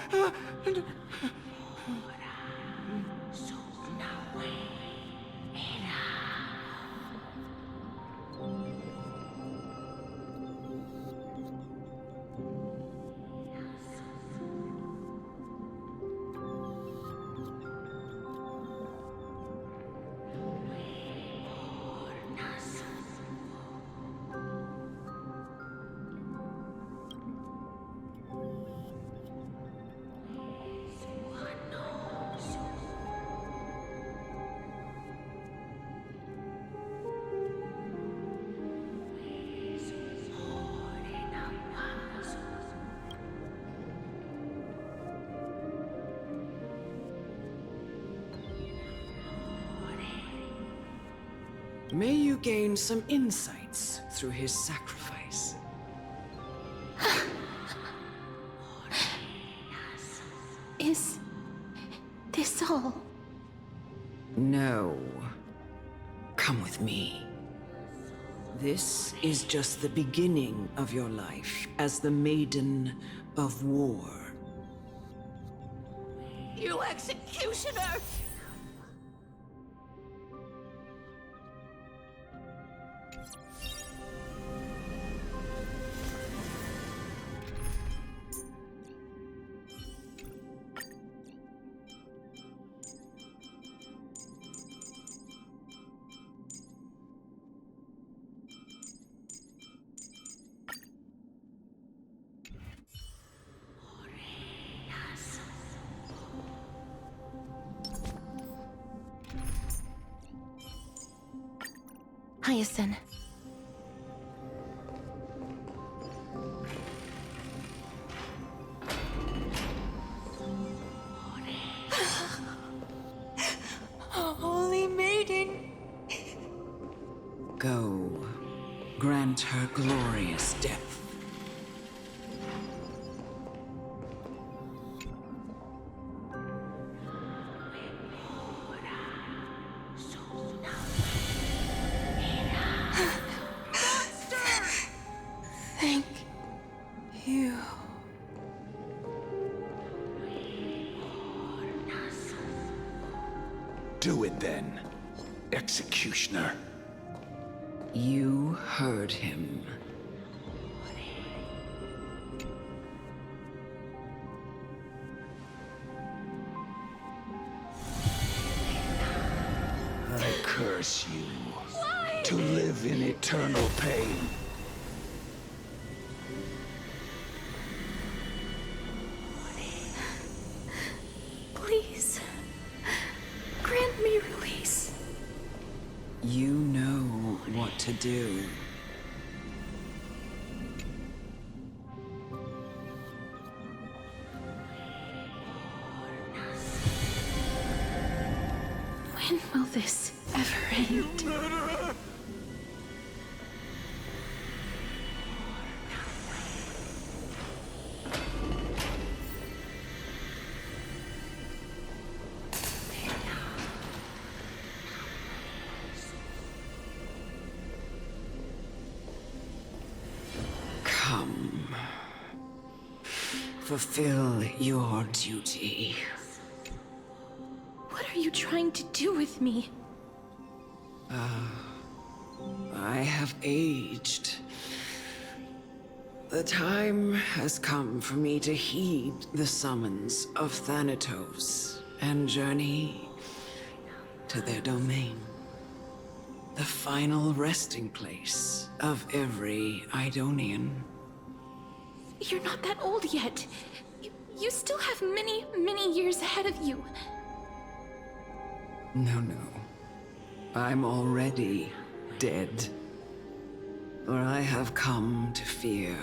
May you gain some insights through his sacrifice. Is this all? No. Come with me. This is just the beginning of your life as the Maiden of War. You executioner! Hyacinth. Holy Maiden! Go, grant her glorious death. Thank you. Do it then, executioner. You heard him. curse you to live in eternal pain. Please, grant me release. You know what to do. When will this ever end? Come. Fulfill your duty. What are you trying to do with me? I have aged. The time has come for me to heed the summons of Thanatos and journey to their domain. The final resting place of every Idonian. You're not that old yet. You still have many, many years ahead of you. No. I'm already dead. For I have come to fear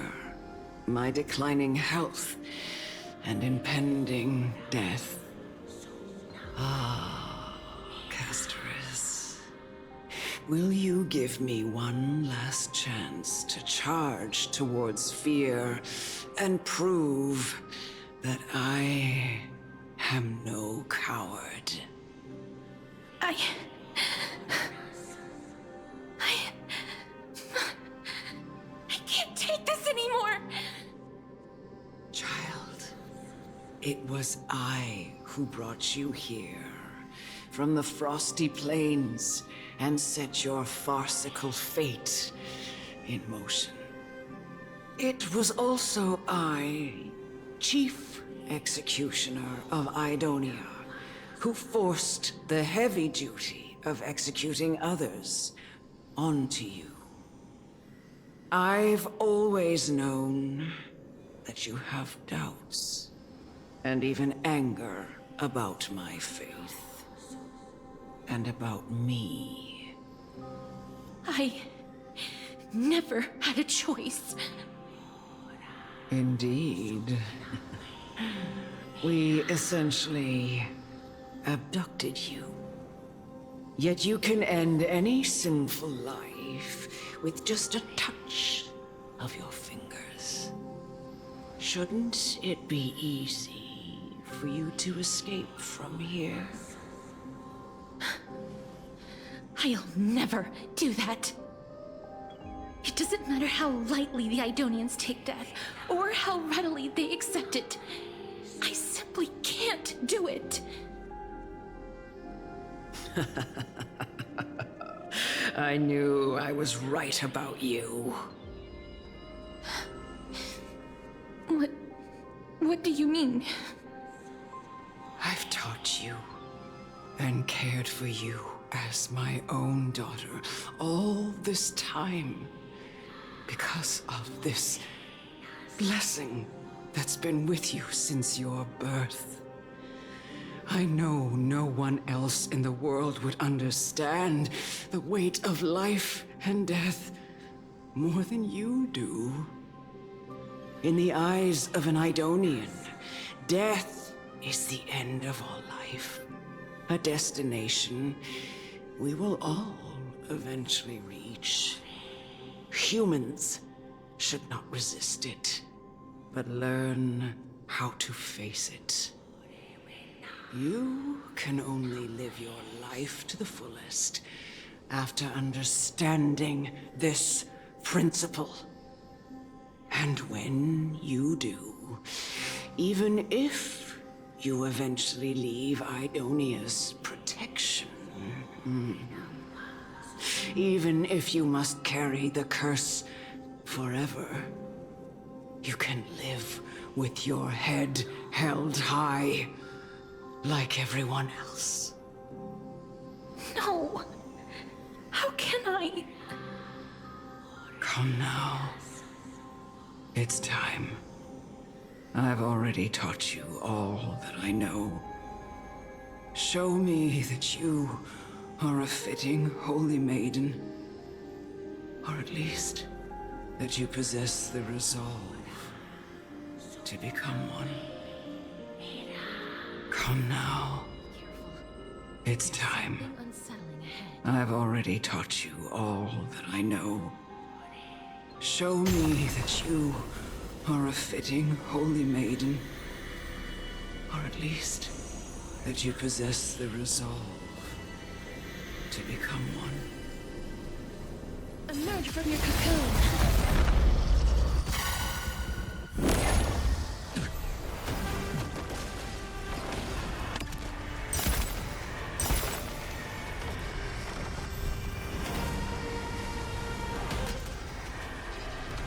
my declining health and impending death. Ah, Castorus. Will you give me one last chance to charge towards fear and prove that I am no coward? I can't take this anymore! Child, it was I who brought you here, from the frosty plains, and set your farcical fate in motion. It was also I, Chief Executioner of Idonia, who forced the heavy duty of executing others onto you. I've always known that you have doubts, and even anger about my faith, and about me. I never had a choice. Indeed. We essentially abducted you. Yet you can end any sinful life with just a touch of your fingers. Shouldn't it be easy for you to escape from here? I'll never do that. It doesn't matter how lightly the Idonians take death, or how readily they accept it. I simply can't do it. I knew I was right about you. What do you mean? I've taught you and cared for you as my own daughter all this time because of this blessing that's been with you since your birth. I know no one else in the world would understand the weight of life and death more than you do. In the eyes of an Idonian, death is the end of all life. A destination we will all eventually reach. Humans should not resist it, but learn how to face it. You can only live your life to the fullest after understanding this principle. And when you do, even if you eventually leave Idonia's protection, even if you must carry the curse forever, you can live with your head held high, like everyone else. No. I... Come now. It's time. I've already taught you all that I know. Show me that you are a fitting holy maiden. Or at least, that you possess the resolve to become one. Come now. It's time. I've already taught you all that I know. Show me that you are a fitting holy maiden. Or at least, that you possess the resolve to become one. Emerge from your cocoon.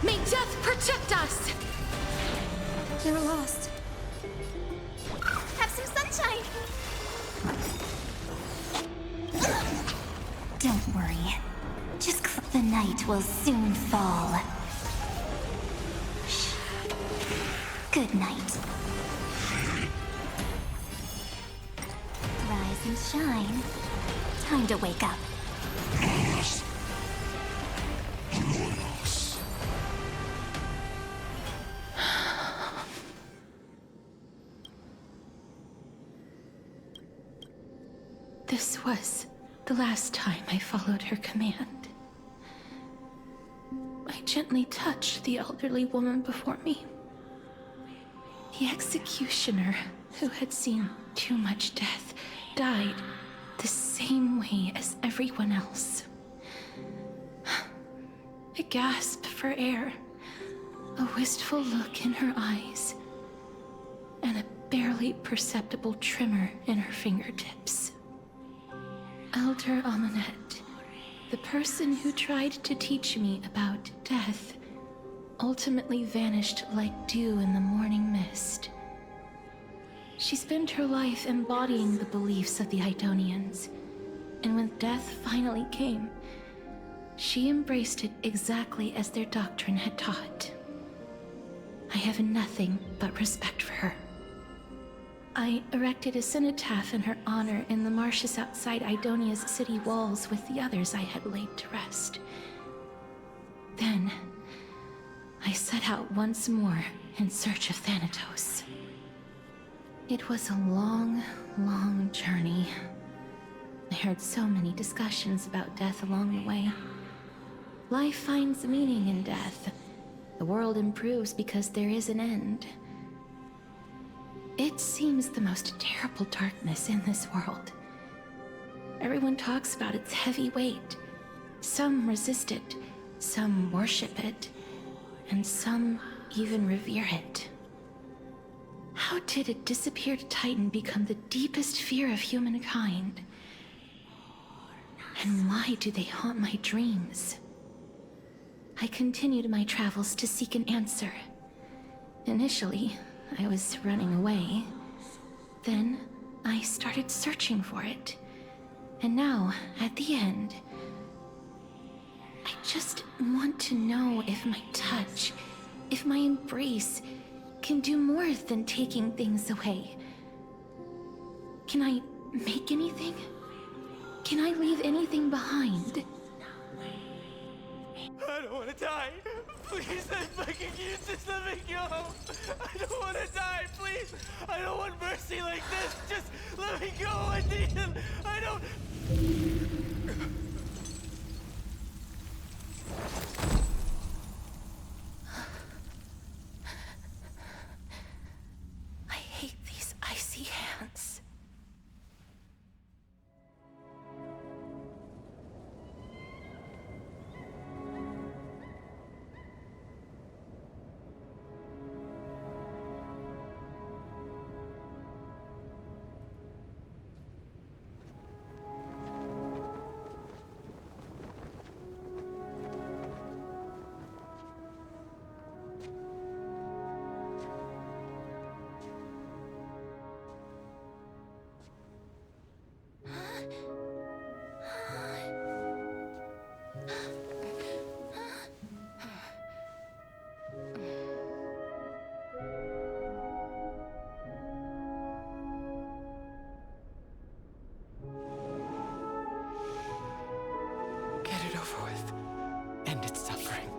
May death protect us! They were lost. Have some sunshine! Don't worry. Just the night will soon fall. Shh. Good night. Rise and shine. Time to wake up. This was the last time I followed her command. I gently touched the elderly woman before me. The executioner, who had seen too much death, died the same way as everyone else. A gasp for air, a wistful look in her eyes, and a barely perceptible tremor in her fingertips. Elder Amunet, the person who tried to teach me about death, ultimately vanished like dew in the morning mist. She spent her life embodying the beliefs of the Idonians, and when death finally came, she embraced it exactly as their doctrine had taught. I have nothing but respect for her. I erected a cenotaph in her honor in the marshes outside Idonia's city walls with the others I had laid to rest. Then, I set out once more in search of Thanatos. It was a long, long journey. I heard so many discussions about death along the way. Life finds meaning in death. The world improves because there is an end. It seems the most terrible darkness in this world. Everyone talks about its heavy weight. Some resist it, some worship it, and some even revere it. How did a disappeared titan become the deepest fear of humankind? And why do they haunt my dreams? I continued my travels to seek an answer. Initially, I was running away. Then, I started searching for it. And now, at the end, I just want to know if my touch, if my embrace, can do more than taking things away. Can I make anything? Can I leave anything behind? I don't want to die. Please, I'm begging you, just let me go. I don't want to die, please. I don't want mercy like this. Just let me go. I need it. I don't... I hate these icy hands. end its suffering.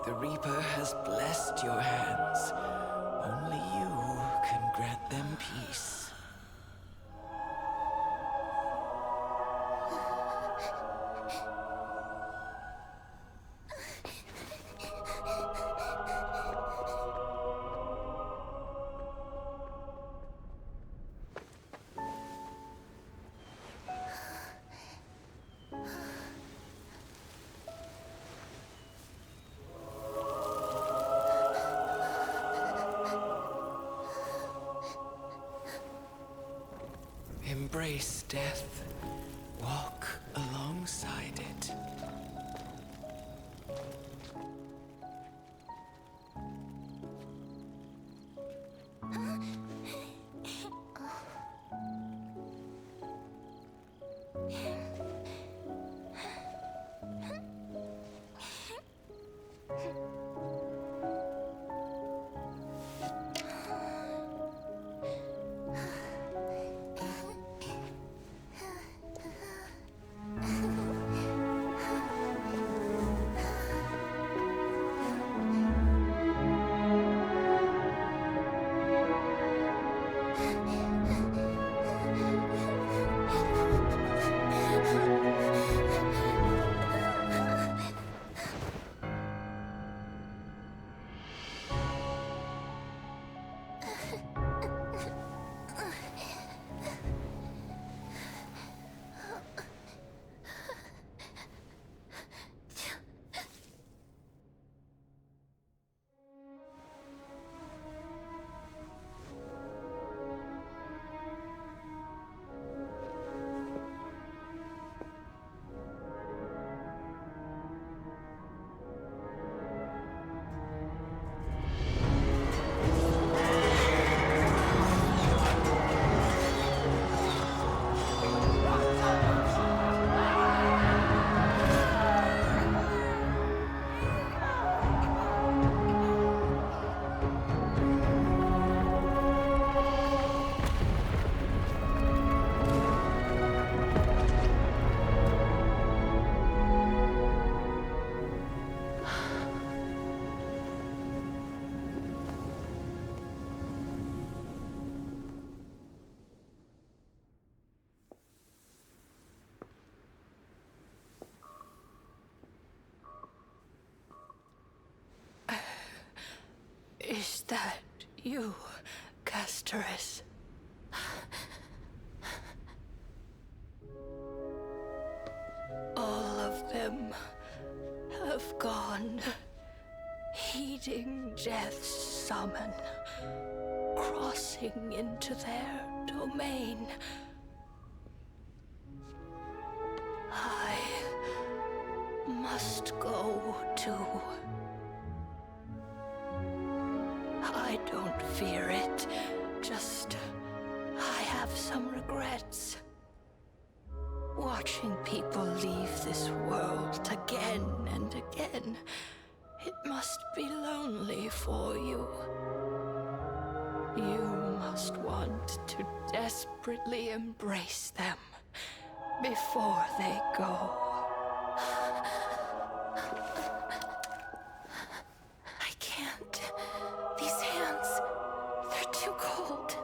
The Reaper has blessed your hands. Only you can grant them peace. Embrace death. Walk alongside it. Is that you, Casterus? All of them have gone, heeding death's summon, crossing into their domain. I must go too. I don't fear it, just I have some regrets. Watching people leave this world again and again, it must be lonely for you. You must want to desperately embrace them before they go. I can't. These hands, they're too cold.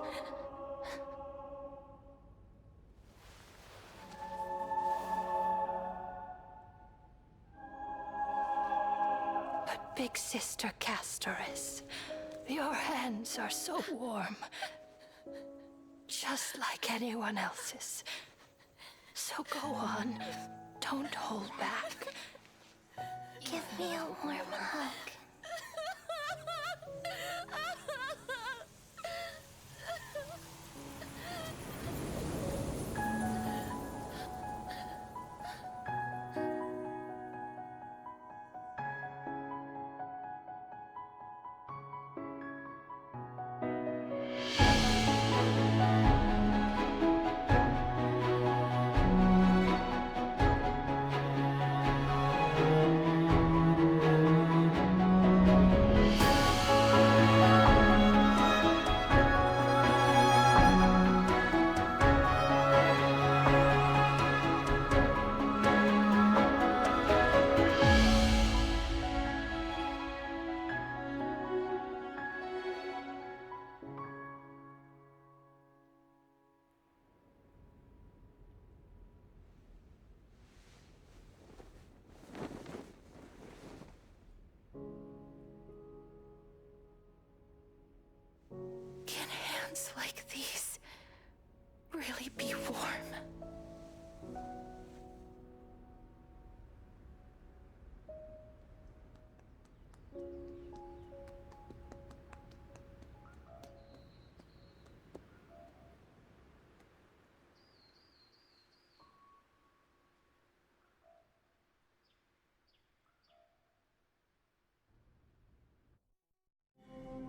But Big Sister Casterus, your hands are so warm. Just like anyone else's. So go on. Don't hold back. Give me a warm hug.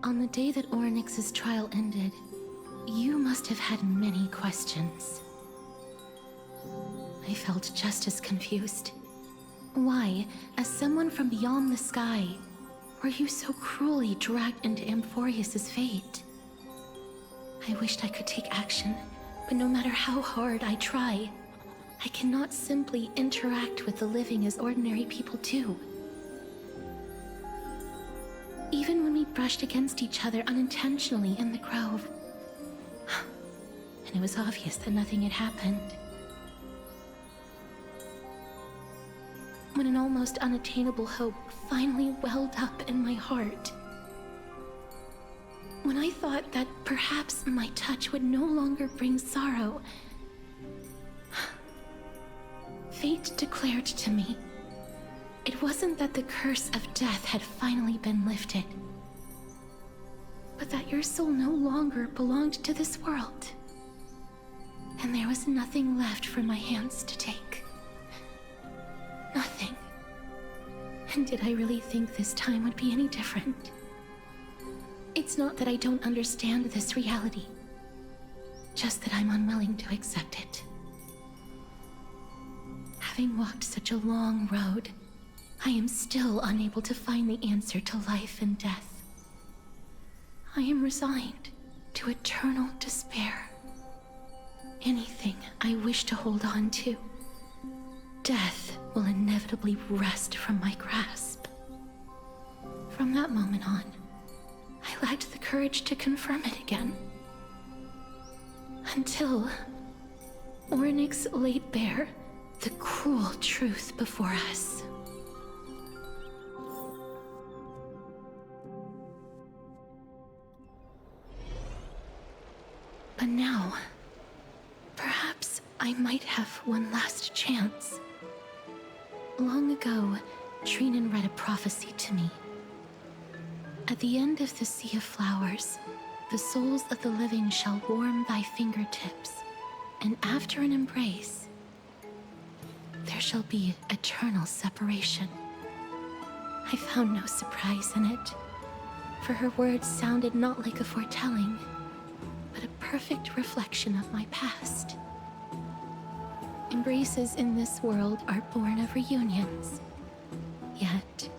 On the day that Orynyx's trial ended, you must have had many questions. I felt just as confused. Why, as someone from beyond the sky, were you so cruelly dragged into Amphoreus' fate? I wished I could take action, but no matter how hard I try, I cannot simply interact with the living as ordinary people do. Even when we brushed against each other unintentionally in the grove, and it was obvious that nothing had happened. When an almost unattainable hope finally welled up in my heart. When I thought that perhaps my touch would no longer bring sorrow, fate declared to me, it wasn't that the curse of death had finally been lifted, but that your soul no longer belonged to this world. And there was nothing left for my hands to take. Nothing. And did I really think this time would be any different? It's not that I don't understand this reality, just that I'm unwilling to accept it. Having walked such a long road, I am still unable to find the answer to life and death. I am resigned to eternal despair. Anything I wish to hold on to, death will inevitably wrest from my grasp. From that moment on, I lacked the courage to confirm it again. Until Orynyx laid bare the cruel truth before us. But now, perhaps I might have one last chance. Long ago, Trinan read a prophecy to me. At the end of the Sea of Flowers, the souls of the living shall warm thy fingertips, and after an embrace, there shall be eternal separation. I found no surprise in it, for her words sounded not like a foretelling, but a perfect reflection of my past. Embraces in this world are born of reunions, yet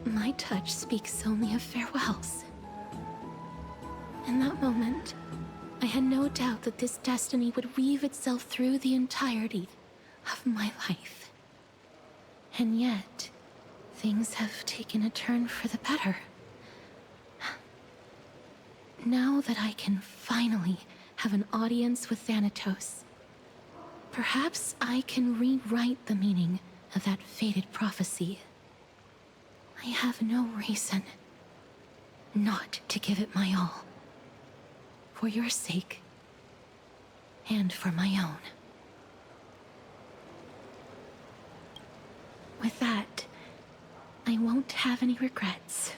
my touch speaks only of farewells. In that moment, I had no doubt that this destiny would weave itself through the entirety of my life. And yet, things have taken a turn for the better. Now that I can finally have an audience with Thanatos, perhaps I can rewrite the meaning of that fated prophecy. I have no reason not to give it my all. For your sake, and for my own. With that, I won't have any regrets.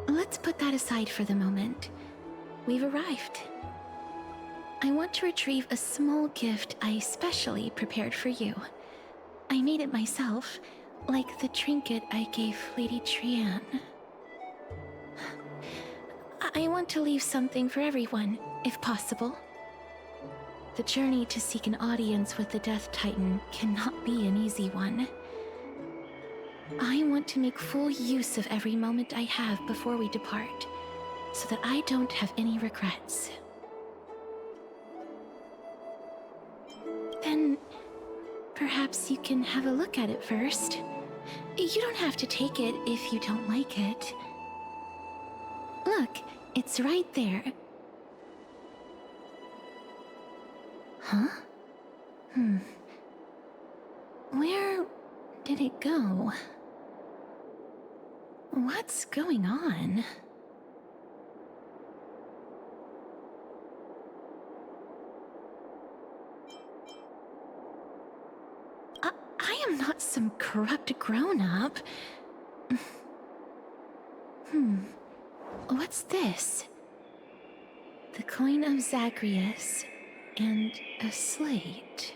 Let's put that aside for the moment. We've arrived. I want to retrieve a small gift I specially prepared for you. I made it myself, like the trinket I gave Lady Trian. I want to leave something for everyone, if possible. The journey to seek an audience with the Death Titan cannot be an easy one. I want to make full use of every moment I have before we depart, so that I don't have any regrets. Then, perhaps you can have a look at it first. You don't have to take it if you don't like it. Look, it's right there. Huh? Where did it go? What's going on? I am not some corrupt grown-up. What's this? The coin of Zagreus and a slate.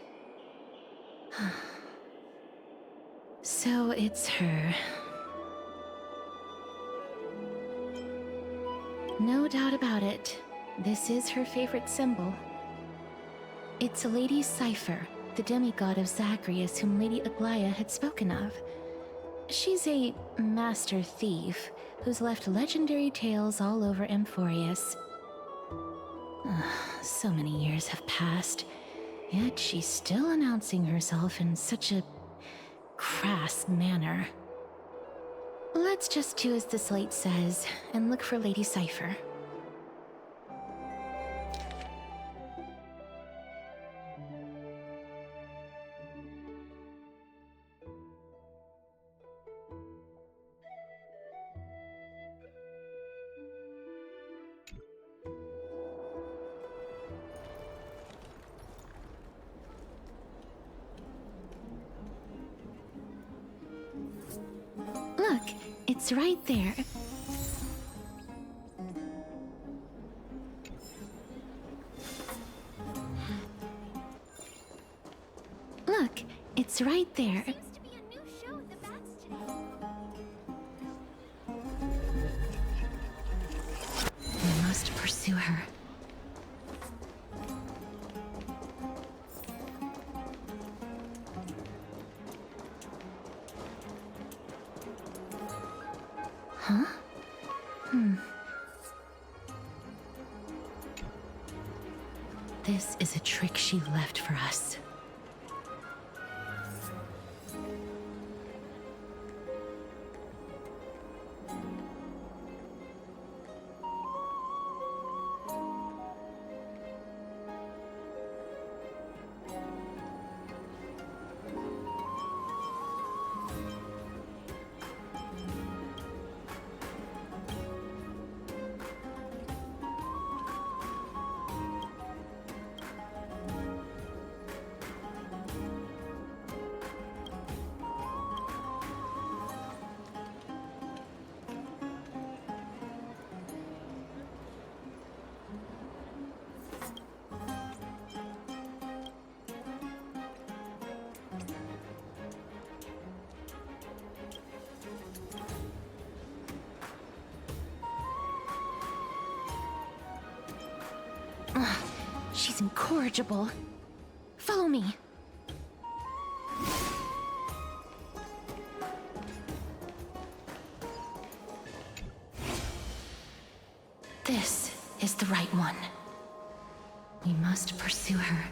So it's her. No doubt about it. This is her favorite symbol. It's Lady Cypher, the demigod of Zagreus whom Lady Aglaia had spoken of. She's a master thief who's left legendary tales all over Amphoreus. So many years have passed, yet she's still announcing herself in such a crass manner. Let's just do as the slate says and look for Lady Cypher. Look, it's right there. Look, it's right there. We must pursue her. Huh? This is a trick she left for us. She's incorrigible. Follow me. This is the right one. We must pursue her.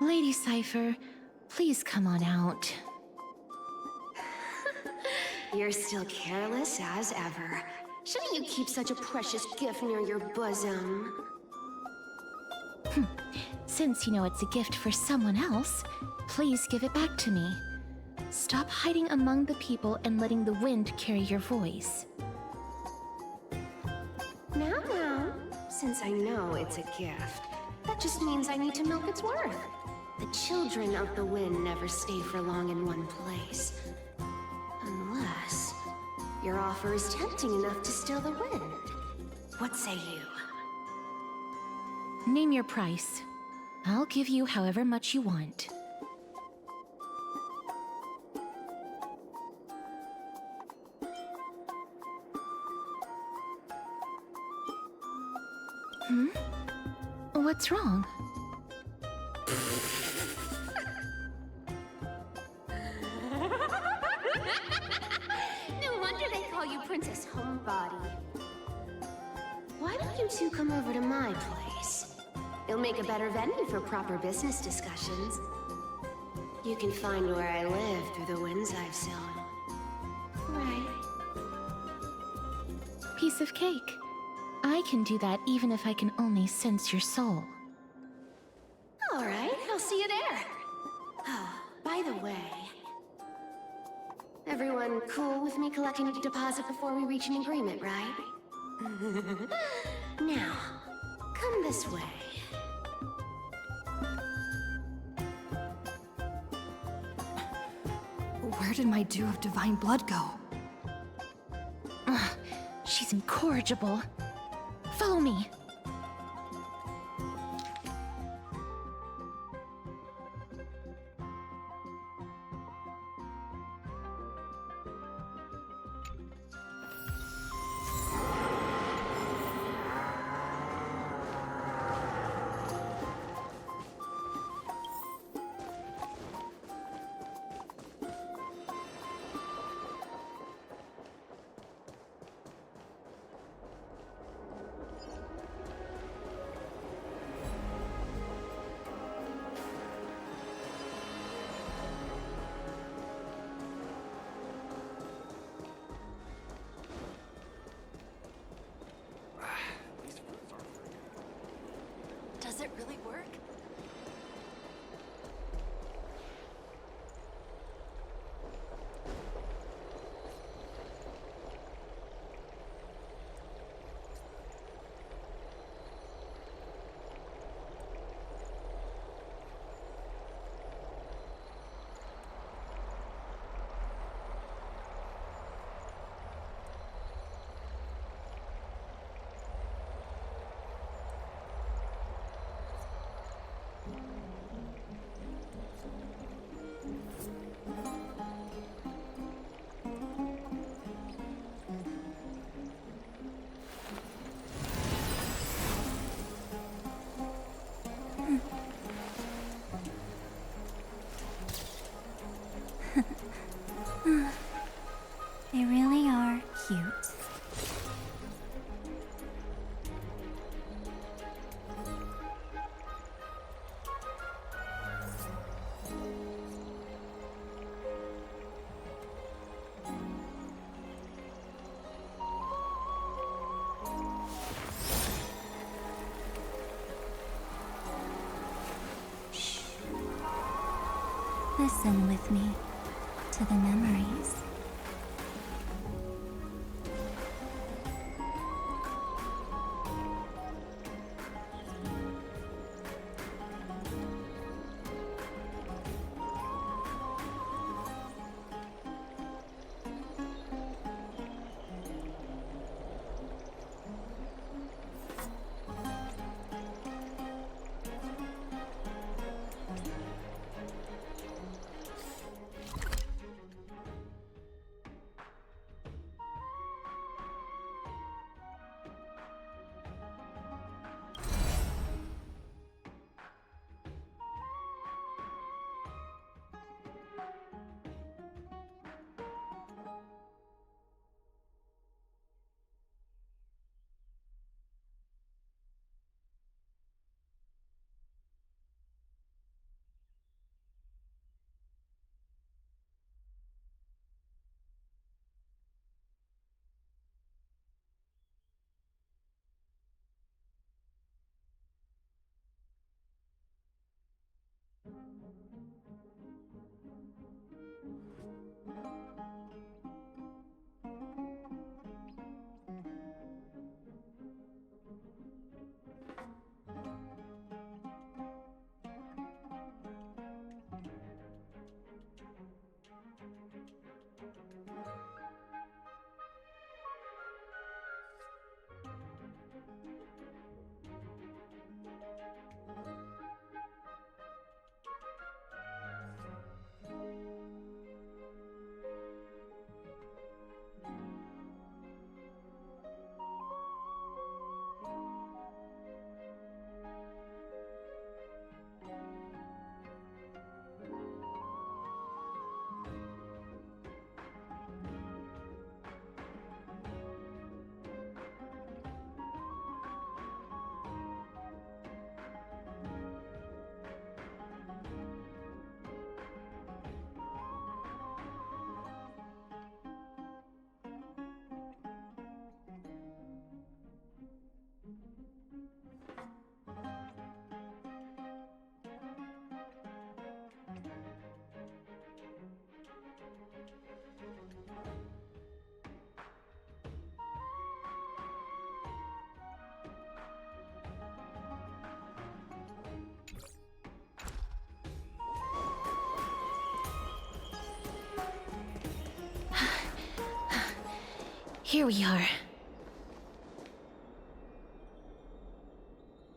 Lady Cypher, please come on out. You're still careless as ever. Shouldn't you keep such a precious gift near your bosom? Since you know it's a gift for someone else, please give it back to me. Stop hiding among the people and letting the wind carry your voice. Now, since I know it's a gift, that just means I need to milk its worth. The children of the wind never stay for long in one place. Unless your offer is tempting enough to still the wind. What say you? Name your price. I'll give you however much you want. What's wrong? Princess Homebody. Why don't you two come over to my place? It'll make a better venue for proper business discussions. You can find where I live through the winds I've sown. Right. Piece of cake. I can do that even if I can only sense your soul. All right, I'll see you there. Oh, by the way, everyone cool with me collecting a deposit before we reach an agreement, right? Now, come this way. Where did my dew of divine blood go? Ugh, she's incorrigible. Follow me. Does it really work? They really are cute. Listen with me to the memories. Here we are.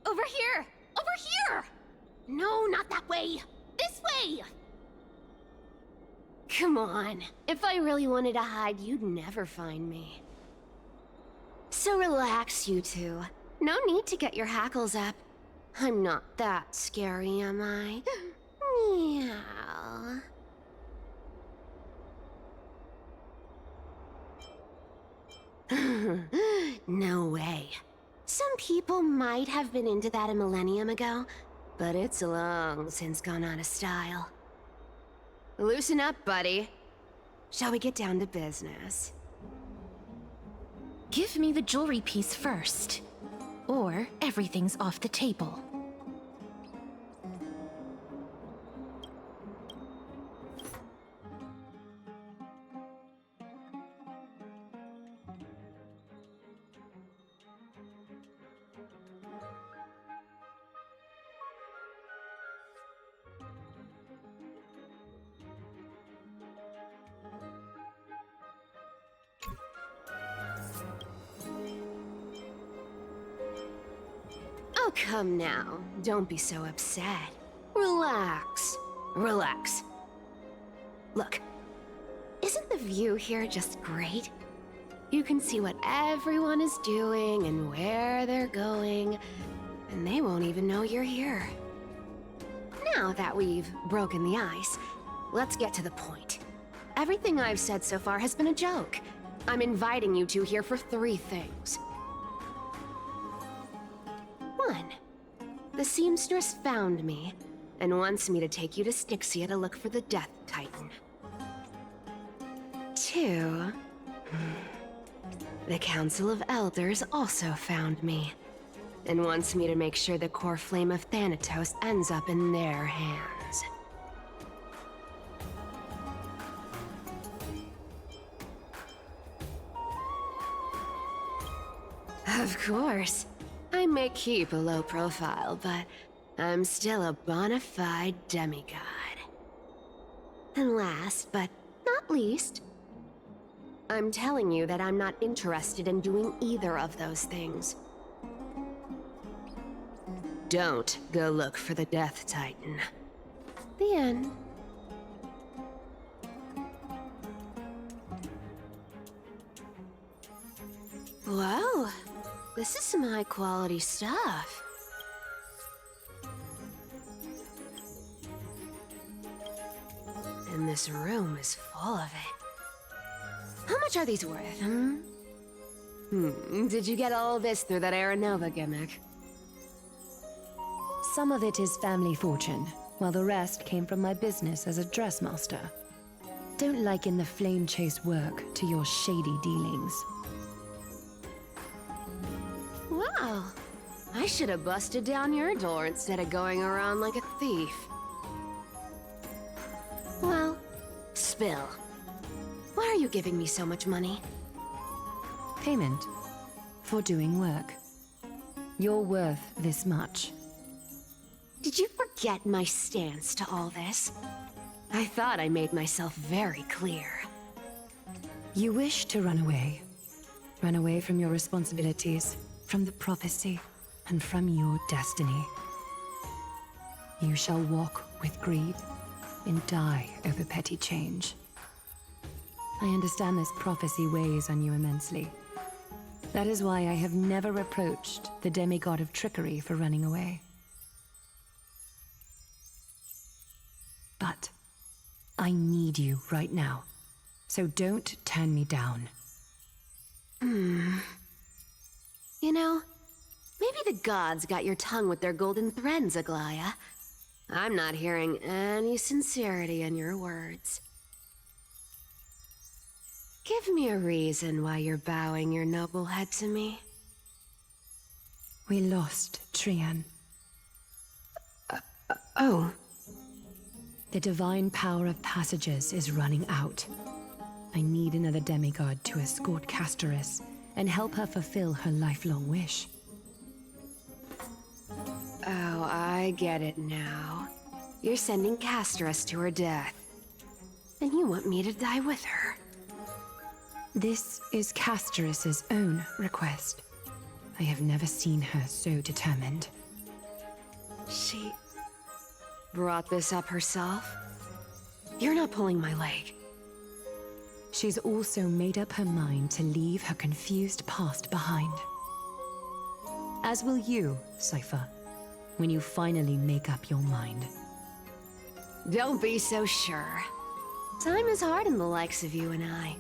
Over here! Over here! No, not that way! This way! Come on. If I really wanted to hide, you'd never find me. So relax, you two. No need to get your hackles up. I'm not that scary, am I? Meow. No way. Some people might have been into that a millennium ago, but it's long since gone out of style. Loosen up, buddy. Shall we get down to business? Give me the jewelry piece first, or everything's off the table. Oh, come now. Don't be so upset. Relax. Relax. Look, isn't the view here just great? You can see what everyone is doing and where they're going, and they won't even know you're here. Now that we've broken the ice, let's get to the point. Everything I've said so far has been a joke. I'm inviting you two here for 3 things. 1. The seamstress found me and wants me to take you to Styxia to look for the Death Titan. 2. The Council of Elders also found me and wants me to make sure the core flame of Thanatos ends up in their hands. Of course. I may keep a low profile, but I'm still a bona fide demigod. And last, but not least, I'm telling you that I'm not interested in doing either of those things. Don't go look for the Death Titan. The end. Whoa. This is some high-quality stuff. And this room is full of it. How much are these worth, Did you get all this through that Aranova gimmick? Some of it is family fortune, while the rest came from my business as a dressmaster. Don't liken the flame chase work to your shady dealings. Wow. I should have busted down your door instead of going around like a thief. Well, spill. Why are you giving me so much money? Payment for doing work. You're worth this much. Did you forget my stance to all this? I thought I made myself very clear. You wish to run away. Run away from your responsibilities, from the prophecy, and from your destiny. You shall walk with greed and die over petty change. I understand this prophecy weighs on you immensely. That is why I have never reproached the demigod of trickery for running away. But I need you right now, so don't turn me down. You know, maybe the gods got your tongue with their golden threads, Aglaya. I'm not hearing any sincerity in your words. Give me a reason why you're bowing your noble head to me. We lost Trian. Oh. The divine power of passages is running out. I need another demigod to escort Castorus and help her fulfill her lifelong wish. Oh, I get it now. You're sending Castorus to her death. And you want me to die with her. This is Castorus's own request. I have never seen her so determined. She brought this up herself? You're not pulling my leg. She's also made up her mind to leave her confused past behind. As will you, Cypher, when you finally make up your mind. Don't be so sure. Time is hard in the likes of you and I.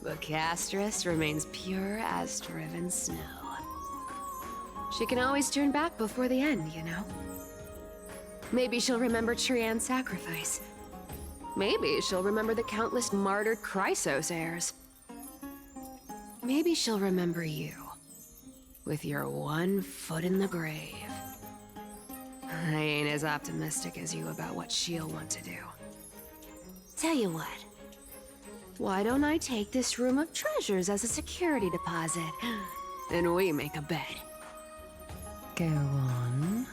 But Castorus remains pure as driven snow. She can always turn back before the end, you know? Maybe she'll remember Trian's sacrifice. Maybe she'll remember the countless martyred Chrysos heirs. Maybe she'll remember you, with your one foot in the grave. I ain't as optimistic as you about what she'll want to do. Tell you what, why don't I take this room of treasures as a security deposit, and we make a bet? Go on.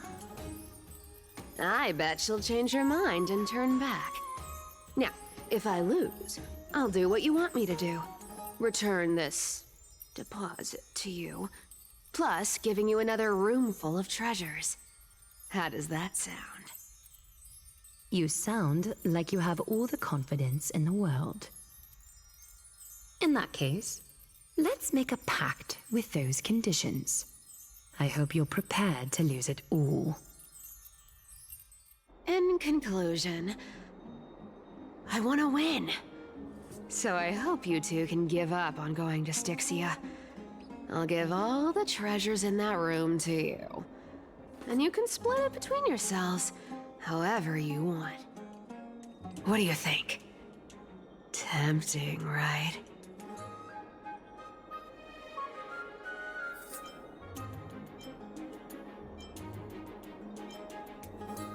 I bet she'll change her mind and turn back. Now, if I lose, I'll do what you want me to do. Return this deposit to you, plus giving you another room full of treasures. How does that sound? You sound like you have all the confidence in the world. In that case, let's make a pact with those conditions. I hope you're prepared to lose it all. In conclusion, I want to win. So I hope you two can give up on going to Styxia. I'll give all the treasures in that room to you. And you can split it between yourselves, however you want. What do you think? Tempting, right?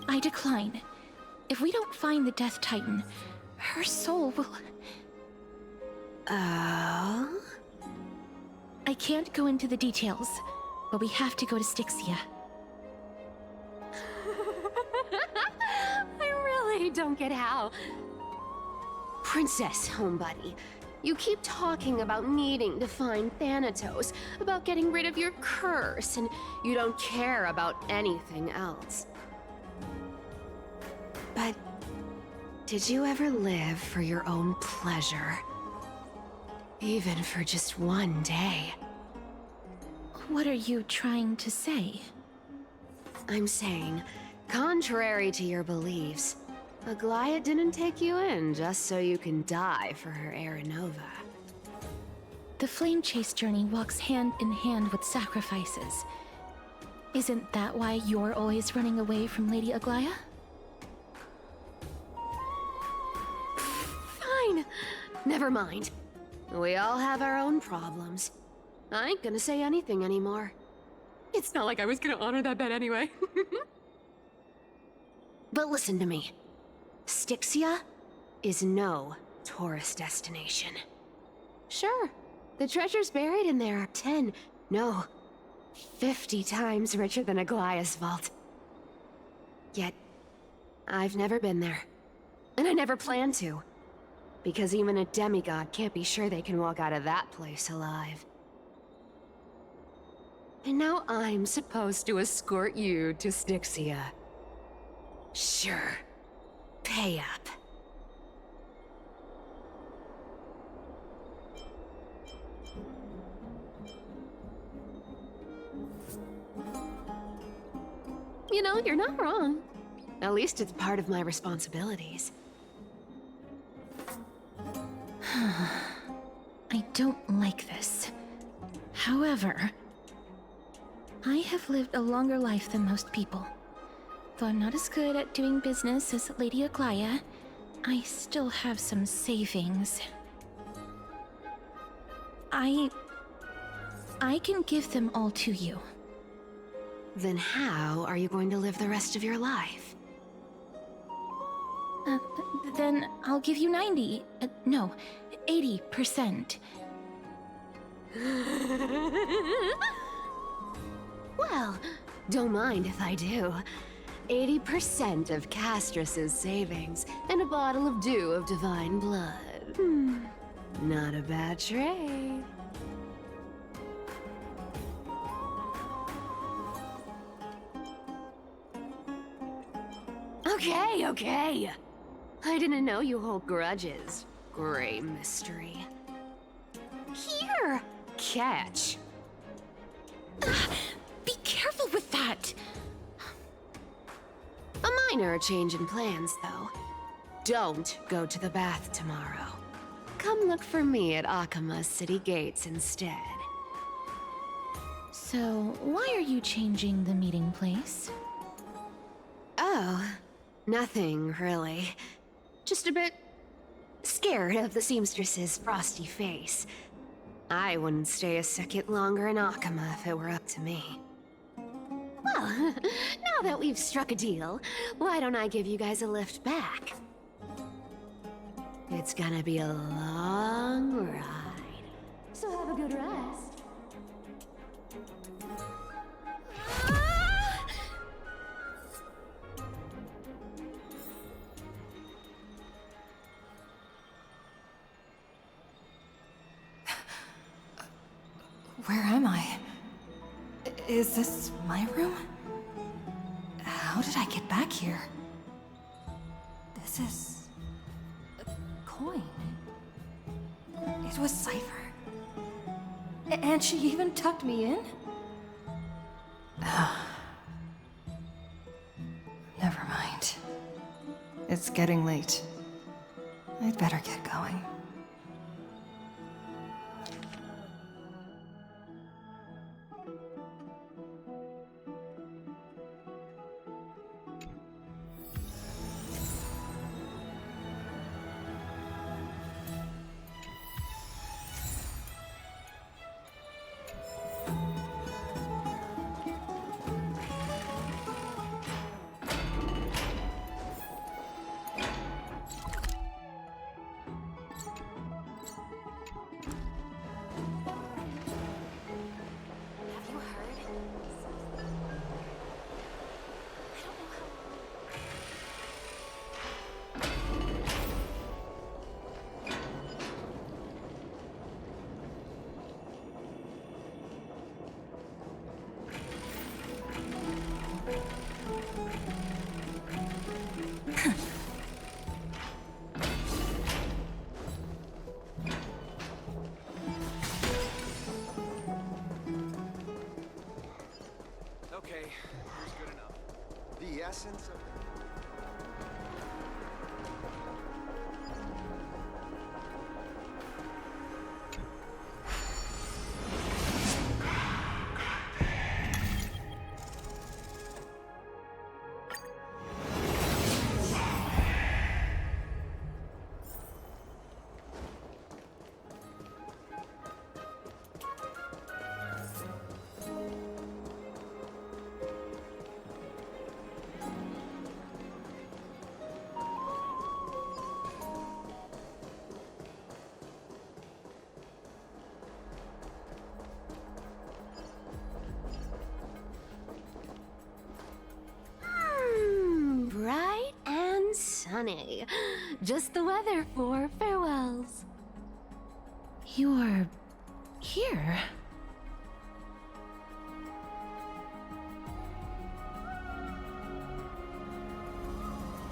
I decline. If we don't find the Death Titan, her soul will... Oh? I can't go into the details, but we have to go to Styxia. I really don't get how. Princess, homebuddy, you keep talking about needing to find Thanatos, about getting rid of your curse, and you don't care about anything else. But did you ever live for your own pleasure? Even for just one day? What are you trying to say? I'm saying, contrary to your beliefs, Aglaia didn't take you in just so you can die for her Aranova. The flame chase journey walks hand in hand with sacrifices. Isn't that why you're always running away from Lady Aglaia? Fine. Never mind. We all have our own problems. I ain't gonna say anything anymore. It's not like I was gonna honor that bet anyway. But listen to me. Styxia is no tourist destination. Sure, the treasures buried in there are 10, no, 50 times richer than Aglaia's vault. Yet, I've never been there. And I never plan to. Because even a demigod can't be sure they can walk out of that place alive. And now I'm supposed to escort you to Styxia. Sure. Pay up. You know, you're not wrong. At least it's part of my responsibilities. I don't like this. However, I have lived a longer life than most people. Though I'm not as good at doing business as Lady Aglaia, I still have some savings. I can give them all to you. Then how are you going to live the rest of your life? Then I'll give you 80%. Well, don't mind if I do. 80% of Castorus's savings and a bottle of dew of divine blood. Not a bad trade. Okay. I didn't know you hold grudges. Gray mystery. Here! Catch. Be careful with that! A minor change in plans, though. Don't go to the bath tomorrow. Come look for me at Akama's city gates instead. So, why are you changing the meeting place? Oh, nothing really. Just a bit scared of the seamstress's frosty face. I wouldn't stay a second longer in Akama if it were up to me. Well, now that we've struck a deal, why don't I give you guys a lift back? It's gonna be a long ride. So have a good rest. Where am I? Is this my room? How did I get back here? This is... a coin. It was Cypher. And she even tucked me in? Never mind. It's getting late. I'd better get going. Okay, here's good enough. The essence of... Bright and sunny. Just the weather for farewells. You're... here?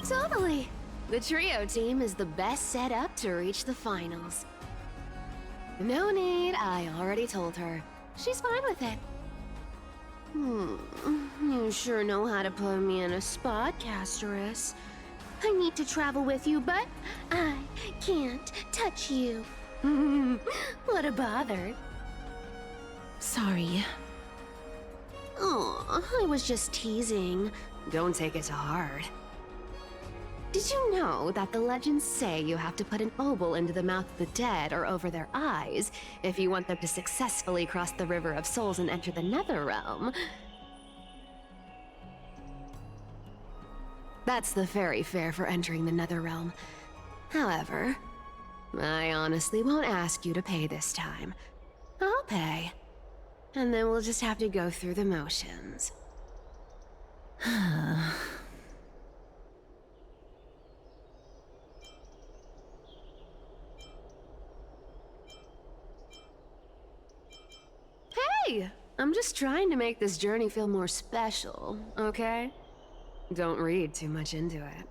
Totally. The trio team is the best set up to reach the finals. No need, I already told her. She's fine with it. You sure know how to put me in a spot, Casterus. I need to travel with you, but I can't touch you. What a bother. Sorry. Oh, I was just teasing. Don't take it to heart. Did you know that the legends say you have to put an obol into the mouth of the dead or over their eyes if you want them to successfully cross the River of Souls and enter the Netherrealm? That's the fairy fare for entering the Netherrealm. However, I honestly won't ask you to pay this time. I'll pay. And then we'll just have to go through the motions. Hey, I'm just trying to make this journey feel more special, okay? Don't read too much into it.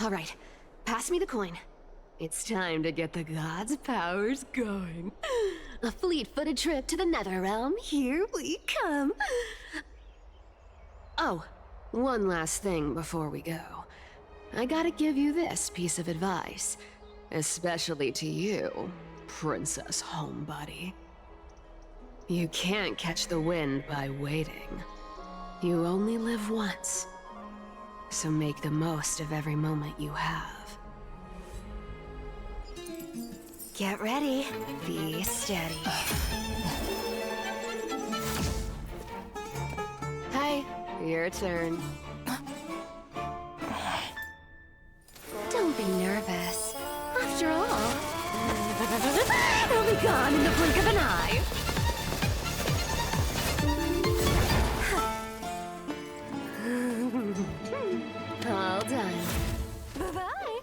All right, pass me the coin. It's time to get the gods' powers going. A fleet-footed trip to the Netherrealm, here we come. Oh, one last thing before we go. I gotta give you this piece of advice, especially to you, Princess Homebody. You can't catch the wind by waiting. You only live once, so make the most of every moment you have. Get ready, be steady. Hi, your turn. Don't be nervous. After all, it'll be gone in the blink of an eye. All done. Bye-bye.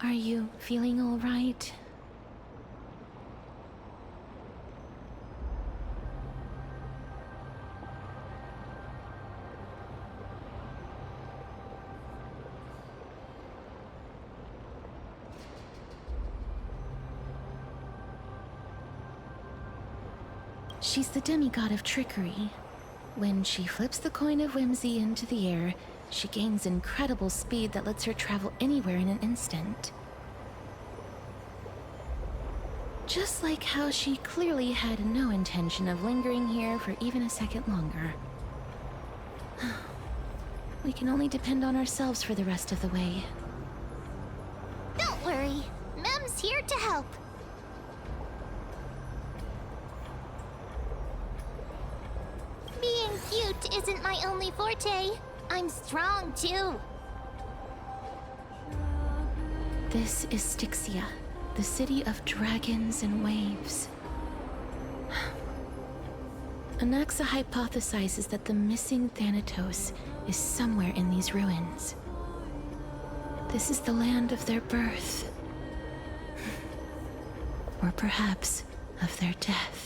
Are you feeling all right? She's the demigod of trickery. When she flips the coin of whimsy into the air, she gains incredible speed that lets her travel anywhere in an instant. Just like how she clearly had no intention of lingering here for even a second longer. We can only depend on ourselves for the rest of the way. Don't worry. Mem's here to help. Being cute isn't my only forte. I'm strong, too. This is Styxia, the city of dragons and waves. Anaxa hypothesizes that the missing Thanatos is somewhere in these ruins. This is the land of their birth. Or perhaps of their death.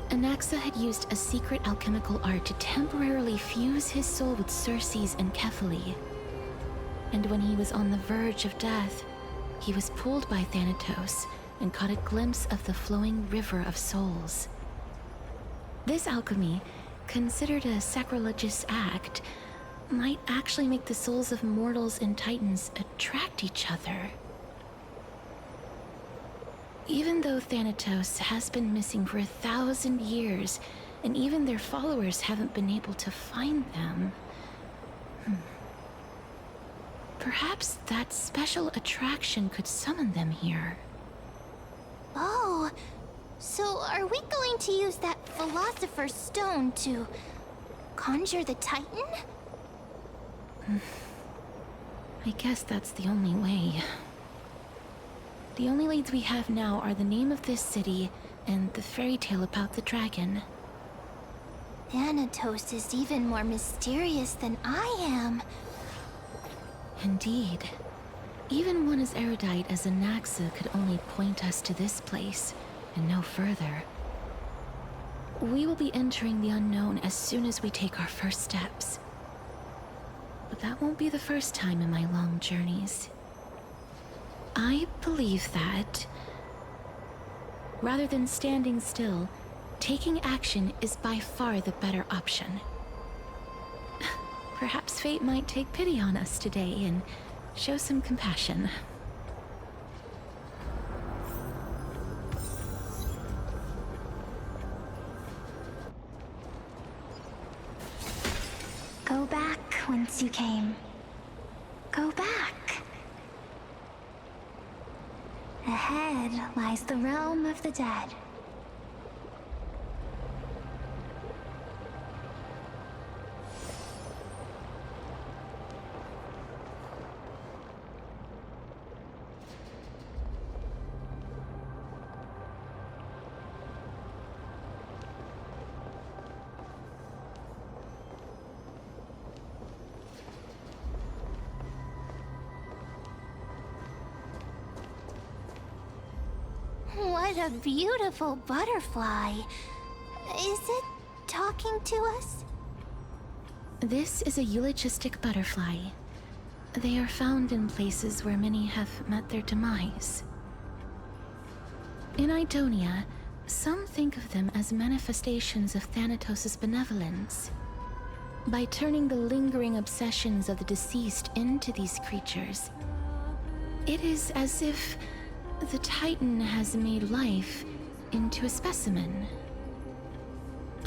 Anaxa had used a secret alchemical art to temporarily fuse his soul with Circe's and Kephae. And when he was on the verge of death, he was pulled by Thanatos and caught a glimpse of the flowing river of souls. This alchemy, considered a sacrilegious act, might actually make the souls of mortals and titans attract each other. Even though Thanatos has been missing for 1,000 years, and even their followers haven't been able to find them, perhaps that special attraction could summon them here. Oh, so are we going to use that Philosopher's Stone to conjure the Titan? I guess that's the only way. The only leads we have now are the name of this city and the fairy tale about the dragon. Thanatos is even more mysterious than I am. Indeed. Even one as erudite as Anaxa could only point us to this place, and no further. We will be entering the unknown as soon as we take our first steps. But that won't be the first time in my long journeys. I believe that, rather than standing still, taking action is by far the better option. Perhaps fate might take pity on us today and show some compassion. Go back whence you came. Go back. Ahead lies the realm of the dead. What a beautiful butterfly. Is it talking to us? This is a eulogistic butterfly. They are found in places where many have met their demise. In Idonia, some think of them as manifestations of Thanatos' benevolence. By turning the lingering obsessions of the deceased into these creatures, it is as if the Titan has made life into a specimen.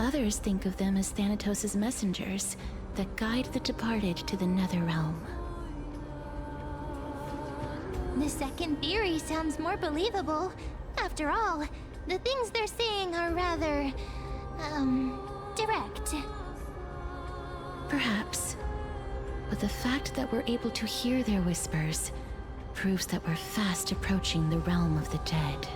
Others think of them as Thanatos' messengers that guide the departed to the Netherrealm. The second theory sounds more believable. After all, the things they're saying are rather, direct. Perhaps. But the fact that we're able to hear their whispers proves that we're fast approaching the realm of the dead.